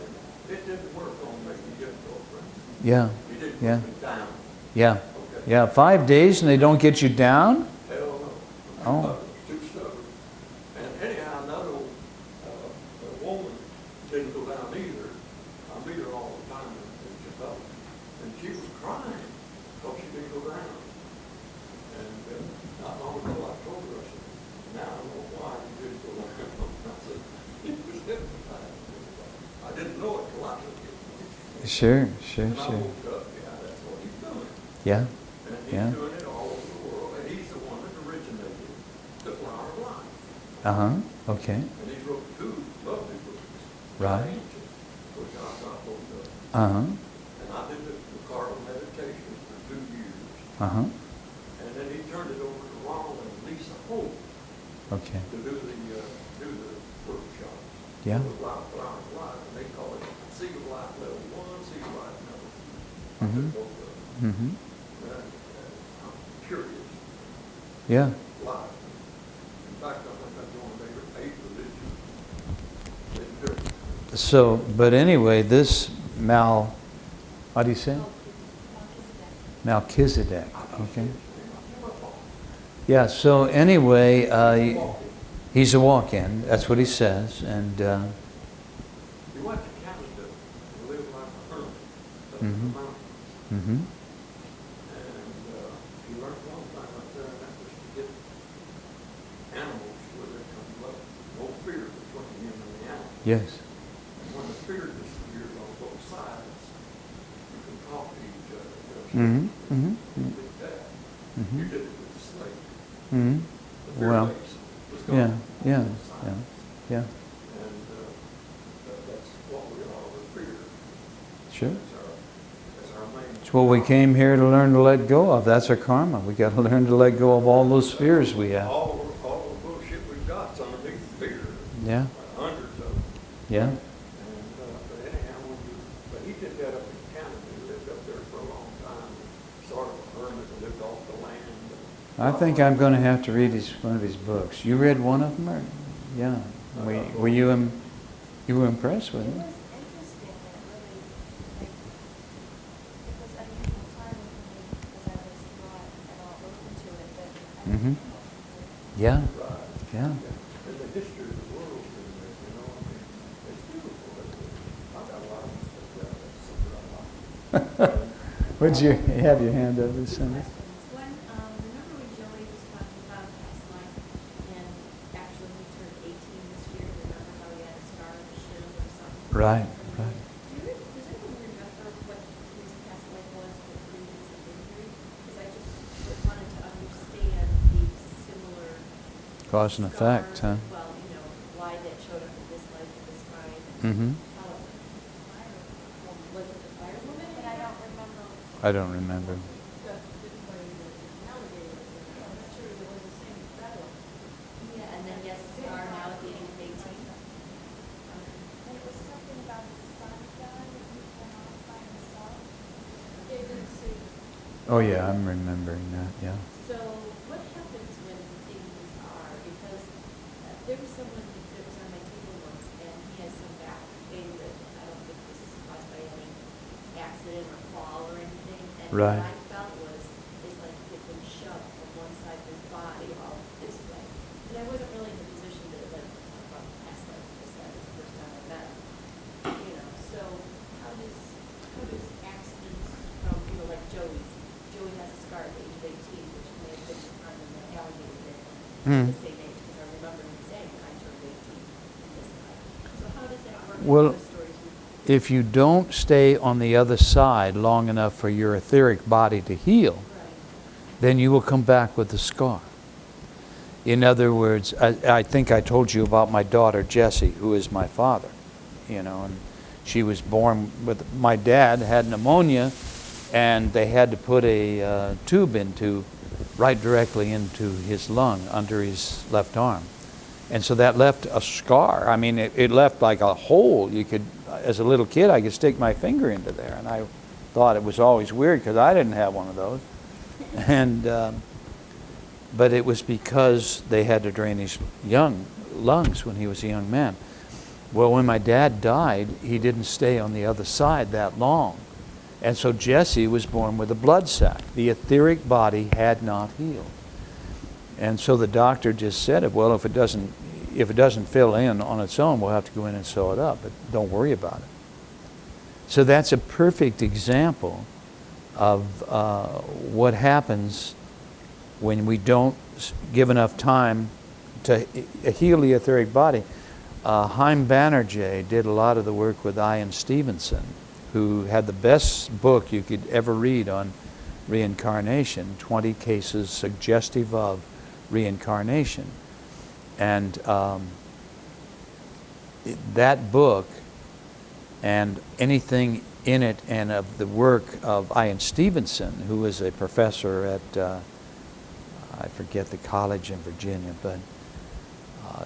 It didn't work on making you get a girlfriend. Yeah. He didn't Yeah. put me down. Yeah. Okay. Yeah. 5 days and they don't get you down? Hell no. Oh. Too stubborn. And anyhow, another woman didn't go down either. I meet her all the time in Chicago. And she was crying because she didn't go down. And not long ago I told her, I said, now I know why you didn't go down. I said, he was hypnotized. I didn't know it till I took it. Sure. And I woke up, yeah, that's what he's doing. Yeah. And he's Yeah. doing it all over the world, and he's the one that originated the flower of life. Uh-huh. Okay. And he's wrote 2 lovely books. Right. Which I thought those up. Uh-huh. And I did the Carl meditation. Uh-huh. And then he turned it over to Ronald and Lisa Holt Okay. to do the workshops. Yeah. It was Life, and they call it Seed of Life Level 1, Seed of Life Level 2. I Mhm. took both of them. Mm-hmm. I'm curious. Yeah. Life. In fact, I think I'm going to make 8 religions. They do it. So, but anyway, this how do you say? Melchizedek. Okay. Yeah, so anyway, he's a walk-in. That's what he says. And He went to Canada and lived like a hermit up in the Mhm. mountains. mm-hmm. And he learned one thing up there, and that was to get animals where there comes no fear between him and the animals. Yes. And when the fear disappears on both sides, you can talk to each other. Mm-hmm. Mm-hmm. You did that. Mhm. You did it with the slave. Mm-hmm. The fear Well, base was gone yeah, on yeah, both sides. yeah. And that's what we are, we're fear. Sure. That's our main. It's what we came here to learn to let go of. That's our karma. We got to learn to let go of all those fears we have. All the bullshit we've got's underneath fear. Yeah. Hundreds of them. Yeah. And, but anyhow, but he did that up in Canada. He lived up there for a long time. Sort of a hermit, lived off the land. I think I'm going to have to read one of his books. You read one of them, or yeah? Were you you were impressed with It it? was interesting, it really, like, it was unusual time for me, because I was not at all open to it, but I Mhm. didn't know. Yeah. Right. Yeah. And the history of the world in this, you know, I mean, it's beautiful. I've got a lot of that's something I like. Would you have your hand up, Cindy? Questions. One, remember when Joey was talking about past life and actually he turned 18 this year? Remember how he had a scar on his shin or something? Right. From Right. Does anyone remember what his past life was with grievance and injury? Because I just wanted to understand the similar Cause and effect, huh? scars, well, you know, why that showed up in this life at this time. Mm-hmm. How, was it the fire woman? But I don't remember. I don't remember. Yeah, and then he has a scar now at the age of 18. And it was something about his son dying, and he went off by himself. They didn't see. Oh yeah, I'm remembering that. Yeah. So what happens when things are, because there was someone that was on my table once, and he has some back pain that I don't think was caused by any accident or fall or anything. And Right. what I felt was, it's like he had been shoved from one side of his body all this way. And I wasn't really in a position to like talk about past life, because that was the first time I met him. You know, so how does accidents from, you know, like Joey has a scar at the age of 18, which may have been on the alligator day, Hmm. the same age, because I remember him saying I turned 18 in this life. So how does that work Well, with the stories we if you don't stay on the other side long enough for your etheric body to heal, Right. then you will come back with the scar. In other words, I think I told you about my daughter Jessie, who is my father, you know, and she was born with, my dad had pneumonia, and they had to put a tube right directly into his lung under his left arm. And so that left a scar. I mean, it left like a hole. You could, as a little kid, I could stick my finger into there, and I thought it was always weird because I didn't have one of those. And but it was because they had to drain his young lungs when he was a young man. Well, when my dad died, he didn't stay on the other side that long. And so Jessie was born with a blood sac. The etheric body had not healed. And so the doctor just said, well, if it doesn't fill in on its own, we'll have to go in and sew it up, but don't worry about it. So that's a perfect example of what happens when we don't give enough time to heal the etheric body. Haim Banerjee did a lot of the work with Ian Stevenson, who had the best book you could ever read on reincarnation, 20 cases suggestive of reincarnation. And that book and anything in it and of the work of Ian Stevenson, who is a professor at, I forget the college in Virginia, but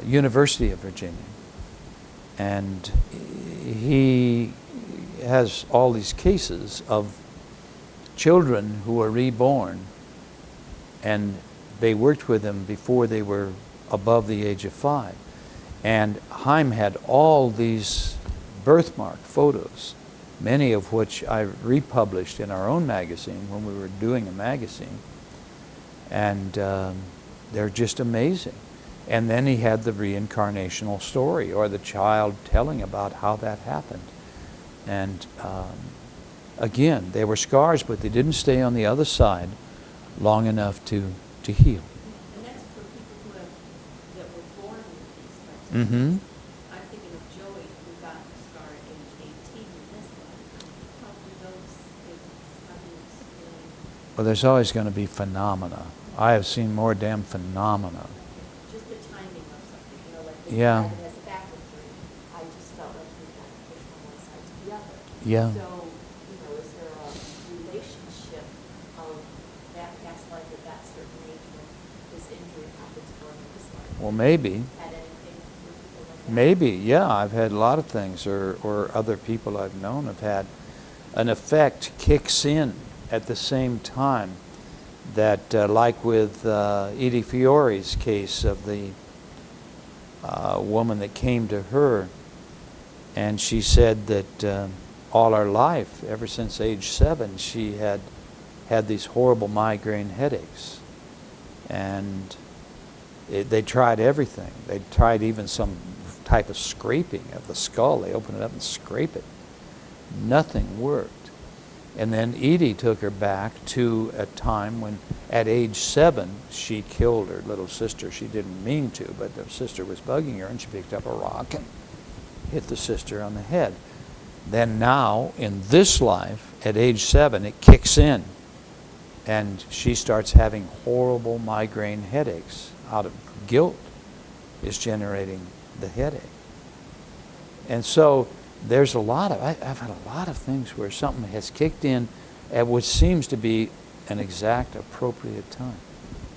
University of Virginia. And he has all these cases of children who are reborn, and they worked with them before they were above the age of 5. And Haim had all these birthmark photos, many of which I republished in our own magazine when we were doing a magazine. And they're just amazing. And then he had the reincarnational story, or the child telling about how that happened. And again, they were scars, but they didn't stay on the other side long enough to heal. And that's for people who have, that were born with these types of Mm-hmm. things. I'm thinking of Joey, who got a scar at age 18 in this life. Probably those, I mean, it's really, Well, there's always going to be phenomena. I have seen more damn phenomena. just the timing of something, you know, like this Yeah. guy that has a back injury. I just felt like we got to push from one side to the other. Yeah. So, you know, is there a relationship of that past life at that certain age when this injury happens for him in this life? Well, maybe. Had anything with people like that? Maybe, yeah. I've had a lot of things, or other people I've known have had. An effect kicks in at the same time that, like with Edie Fiore's case of the woman that came to her, and she said that all her life, ever since age 7, she had these horrible migraine headaches. And they tried everything. They tried even some type of scraping of the skull. They open it up and scrape it. Nothing worked. And then Edie took her back to a time when, at age 7, she killed her little sister. She didn't mean to, but the sister was bugging her, and she picked up a rock and hit the sister on the head. Then now, in this life, at age 7, it kicks in, and she starts having horrible migraine headaches. Out of guilt is generating the headache. And so there's a lot of, I've had a lot of things where something has kicked in at what seems to be an exact appropriate time.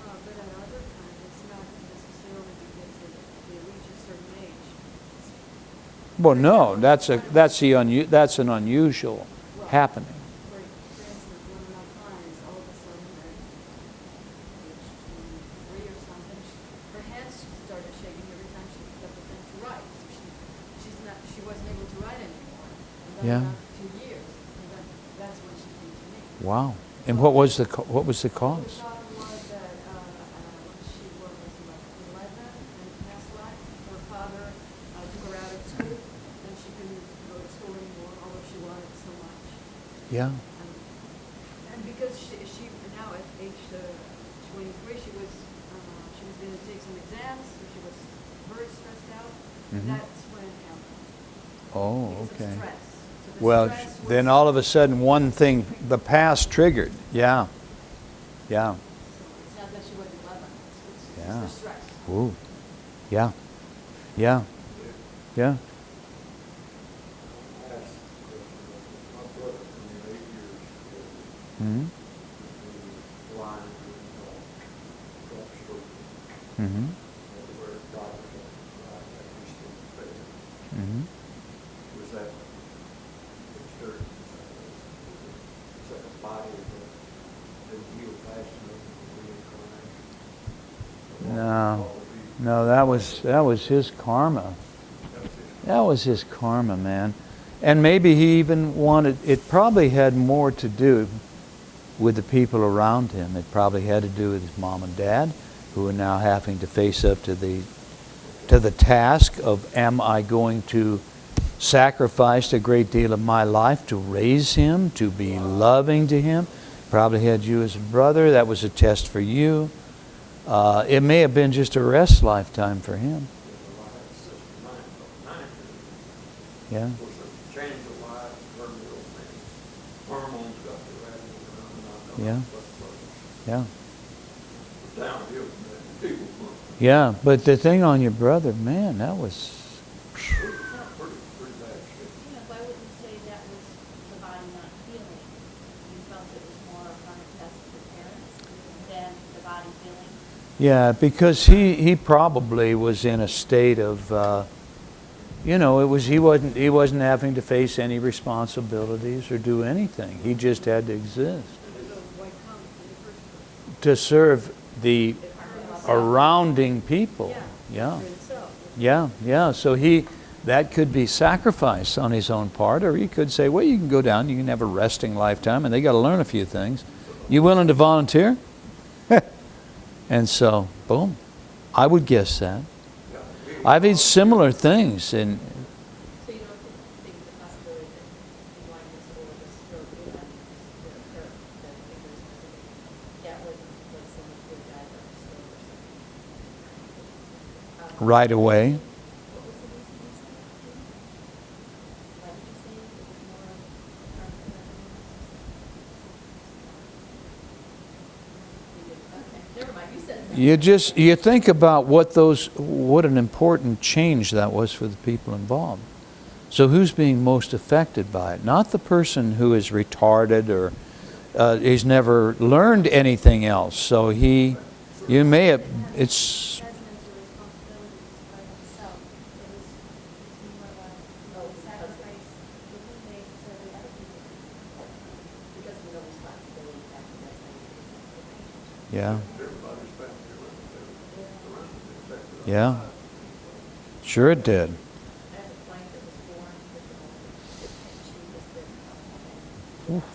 But at other times, it's not necessarily because they reach a certain age. Well, no, that's an unusual happening. For instance, one of my clients, all of a sudden, at age 23 or something, her hands started shaking every time she picked up a pen to write. So she wasn't able to write anymore. And then Yeah. after 2 years, and that's when she came to me. Wow. And what was the cause? The problem was that when she was like 11 in past life, her father took her out of school, and she couldn't go to school anymore, although she wanted so much. Yeah. And because she now at age 23, she was going to take some exams, so she was very stressed out. Mhm. That's when it happened. Oh, Because okay. of stress. So the Well, stress then was- all of a sudden one thing, the past triggered. Yeah. Yeah. So it's not that she was 11. It's Yeah. the stress. Ooh. Yeah. Yeah. Yeah. I asked, my brother, when he was 8 years old, Mm-hmm. he was blind and got stroke. Mm-hmm. Everywhere the doctor said, that he still failed. Mm-hmm. Was that experience, it's like a body that didn't heal fast enough for reincarnation? No. No, that was his karma. That was his karma, man. And maybe he even wanted, it probably had more to do with the people around him. It probably had to do with his mom and dad, who are now having to face up to the task of, am I going to sacrifice a great deal of my life to raise him, to be loving to him? Probably had you as a brother. That was a test for you. It may have been just a rest lifetime for him. Yeah. Of course, it changed the life, her real thing. Hormones got to rattling around, and I know Yeah. what's Yeah. downhill from that. People, Yeah, but the thing on your brother, man, that was... pretty bad shit. You know, I wouldn't say that was the body body feeling. Yeah, because he probably was in a state of, he wasn't having to face any responsibilities or do anything. He just had to exist to serve the surrounding people. Yeah. For himself. Yeah. So that could be sacrifice on his own part, or he could say, well, you can go down, you can have a resting lifetime, and they got to learn a few things. You willing to volunteer? And so, boom. I would guess that. I've had similar things, and So you don't think the possibility that the blindness or the stroke would occur, that if there's that wasn't like someone who died of a stroke or something? right away. What was the reason you said that? Why did you say it was more okay, never mind, you said something. You think about what an important change that was for the people involved. So who's being most affected by it? Not the person who is retarded or he's never learned anything else. So you may have, it's, Residents' responsibilities by themselves. It was more of a sacrifice that he made so the other people could. Because of no responsibility back in that time. yeah, Everybody's family, the rest of the affected. yeah. Sure it did. I have a client that was born with an organ, and she was very complicated.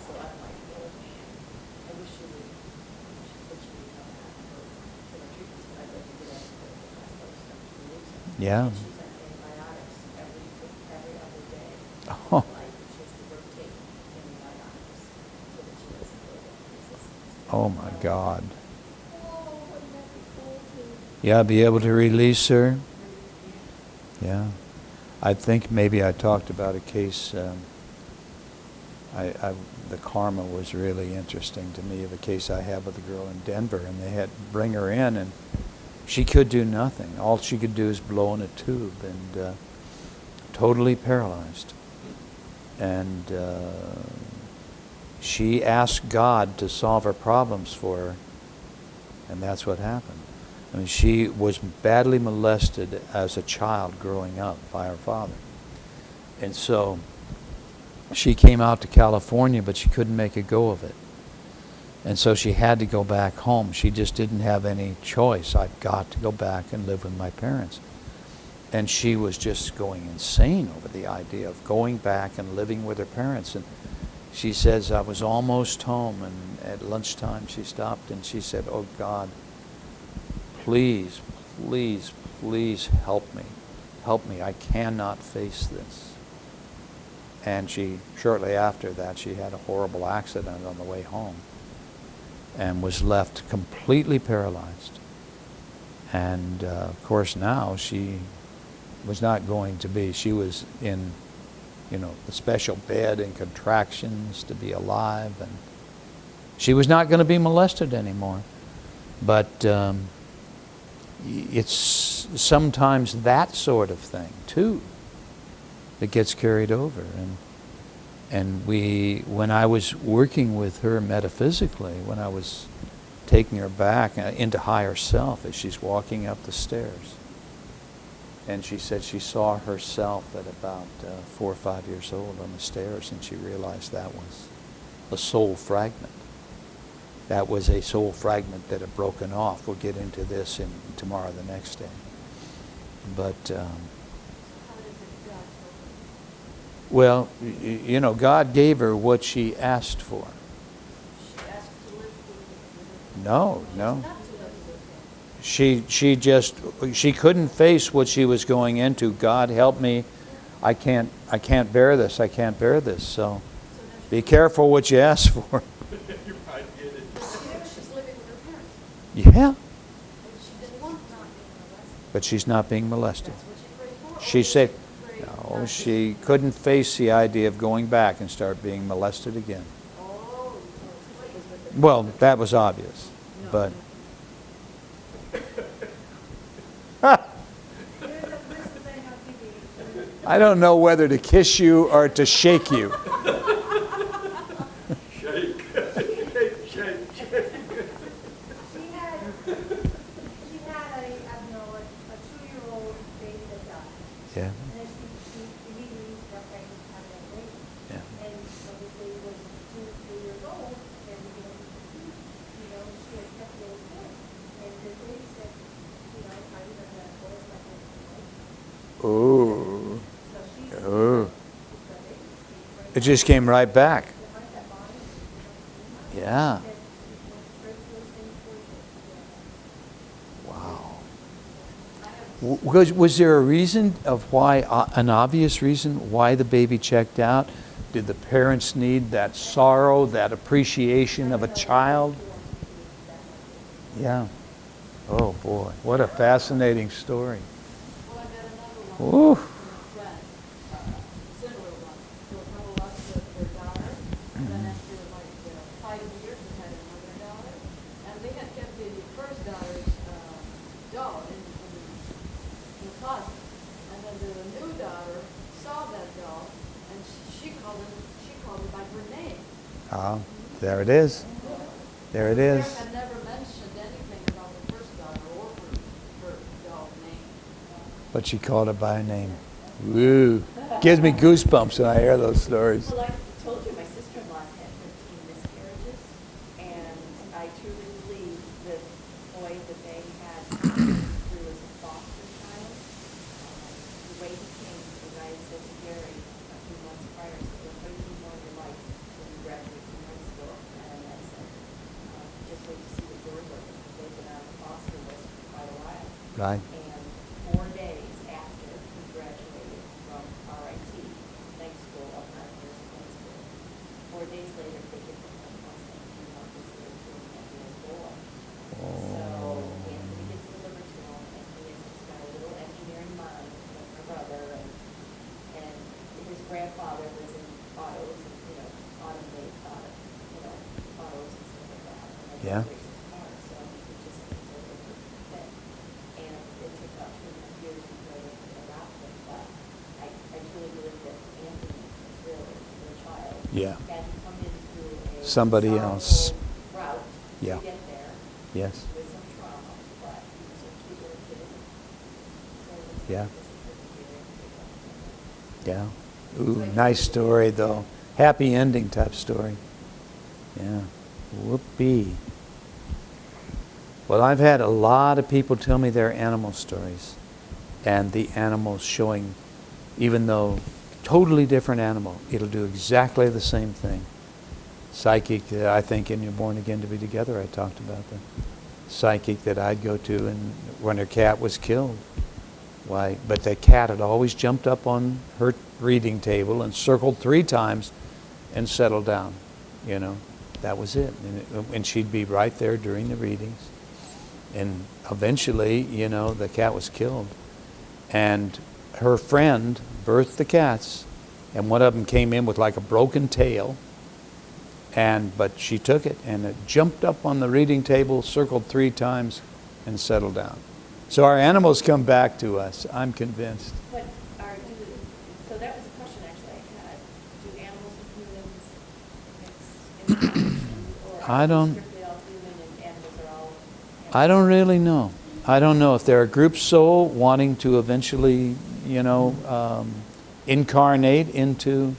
So I'm like, oh man, I wish you would, she said she would come back for the treatments, but I'd like to get out of the last other stuff to release her. Yeah. And she's on antibiotics every other day. Oh. Like, she has to rotate antibiotics so that she doesn't go to resistance. Oh my God. Oh, wouldn't that be cool to? Yeah, be able to release her. Yeah. I think maybe I talked about a case, the karma was really interesting to me, of a case I had with a girl in Denver, and they had to bring her in, and she could do nothing. All she could do is blow in a tube, and totally paralyzed. And she asked God to solve her problems for her, and that's what happened. I mean, she was badly molested as a child growing up by her father. And so she came out to California, but she couldn't make a go of it. And so she had to go back home. She just didn't have any choice. I've got to go back and live with my parents. And she was just going insane over the idea of going back and living with her parents. And she says, I was almost home, and at lunchtime she stopped and she said, oh God, please, please, please help me. Help me. I cannot face this. And shortly after that, she had a horrible accident on the way home and was left completely paralyzed. And of course now she was not going to be, she was in, the special bed and contractions to be alive, and she was not going to be molested anymore. But it's sometimes that sort of thing too that gets carried over. And when I was working with her metaphysically, when I was taking her back into higher self as she's walking up the stairs, and she said she saw herself at about 4 or 5 years old on the stairs, and she realized that was a soul fragment. That was a soul fragment that had broken off. We'll get into this tomorrow, the next day. But, How does it God well, God gave her what she asked for. She asked to live with No. Not to live with him. She couldn't face what she was going into. God help me. I can't bear this. I can't bear this. So be careful what you ask for. You might get it. She's living with her parents. Yeah, And she didn't want not being molested. but she's not being molested. That's what she prayed for. She said, Prayed no, not she couldn't face the idea of going back and start being molested again. Oh, Well, that was obvious, but here's the thing how people I don't know whether to kiss you or to shake you. Shake, shake, shake. She had She had a 2-year-old baby that died. Yeah. And then she immediately got pregnant and had that baby. Yeah. And so this baby was 2 or 3 years old, and she had kept those kids. And this baby said, I even had boys like this. Ooh. So she said, Ooh. the baby came right It just came right back. behind that body. Yeah. Said it went straight to his same portion. Wow. Was there a reason of why, an obvious reason why the baby checked out? Did the parents need that sorrow, that appreciation of a child? Yeah. Oh boy, what a fascinating story. Well, I got another one Ooh. from a friend, similar one. So a couple lost their daughter, and then after like 5 years, they had another daughter. And they had kept the first daughter's doll in the closet. And then the new daughter saw that doll, and she called it by her name. Ah, there it is. There it is. The parent had never mentioned anything about the first daughter or her doll's name. But she called it by name. Woo. Gives me goosebumps when I hear those stories. Well, I told you, my sister-in-law had 13 miscarriages, and I truly believe the boy that they had through as a foster child, the way he came, as I had said to Gary a few months prior, I said, what do you want in your life when you graduate from high school? And I said, just wait to see the door open. They've been on the foster list for quite a while. Right. And 4 days after he graduated from RIT, night school up on Harrison High School, 4 days later, they get the phone call saying, "Do you want this little 2.5-year-old boy?" So Anthony gets delivered to him, and he's got a little engineering mind, like my brother, and his grandfather was in autos, and, automate, autos and stuff like that. And Yeah. racing cars, so he just comes over to fit. And it took about 2.5 years before they could adopt him, but I truly believe that Anthony really, the child, Yeah. had to come in through a Somebody else. sorrowful route Yeah. to get there Yes. with some trauma, but he was a cute little kid. So it's Yeah. it's a pretty Yeah. Ooh, nice story though. Happy ending type story. Yeah. Whoopee. Well, I've had a lot of people tell me their animal stories, and the animals showing, even though totally different animal, it'll do exactly the same thing. Psychic, I think in You're Born Again to Be Together, I talked about the psychic that I'd go to, and when her cat was killed. Why? But the cat had always jumped up on her reading table and circled 3 times and settled down. That was it. And she'd be right there during the readings. And eventually, the cat was killed. And her friend birthed the cats, and one of them came in with like a broken tail. But she took it, and it jumped up on the reading table, circled 3 times, and settled down. So our animals come back to us, I'm convinced. But so that was a question actually I had. Do animals and humans mix in connection, or I are they don't- strictly all human and animals are all animals? I don't really know. I don't know if they're a group soul wanting to eventually, incarnate into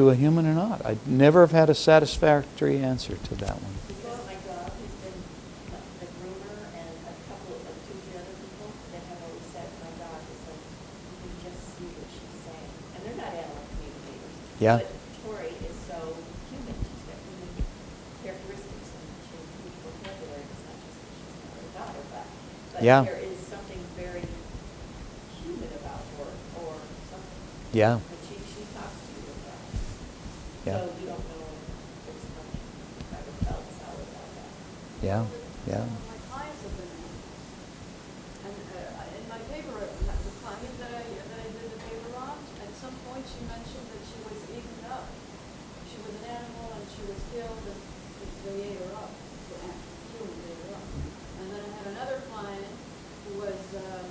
a human or not. I never have had a satisfactory answer to that one. Because my dog has been the groomer, and a couple of 2 other people that have always said my dog is like, you can just see what she's saying. And they're not animal communicators. Yeah. But Tori is so human. She's got human characteristics, and she has huge vocabulary. It's not just that she's not her daughter, but Yeah. there is something very human about her, or something. Yeah. But she talks to you about. Yeah. So we don't know if there's much ever felt solid about that. Yeah. Yeah. Some of my clients have been animals. And in my paper, the client that I did the paper on, at some point she mentioned that she was eaten up. She was an animal and she was killed, and they ate her up. The humans ate her up. And then I had another client who was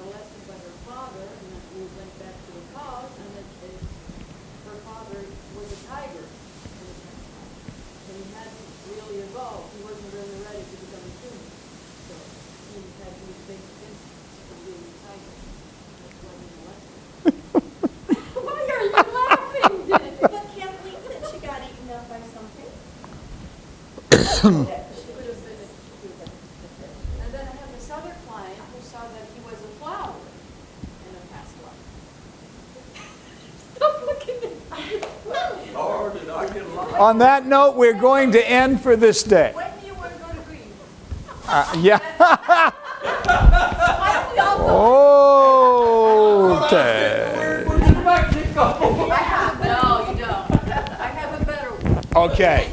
molested by her father, and then we went back to the cause, and her father was a tiger. So he hadn't really evolved. He wasn't really ready to become a human. And then I have this other client who saw that he was a flower in a past life. Stop looking at me. Lord, did I get a lot? On that note, we're going to end for this day. When do you want to go to Green? Yeah. Why don't we all go? Okay. Where's Mexico? No, you don't. I have a better one. Okay.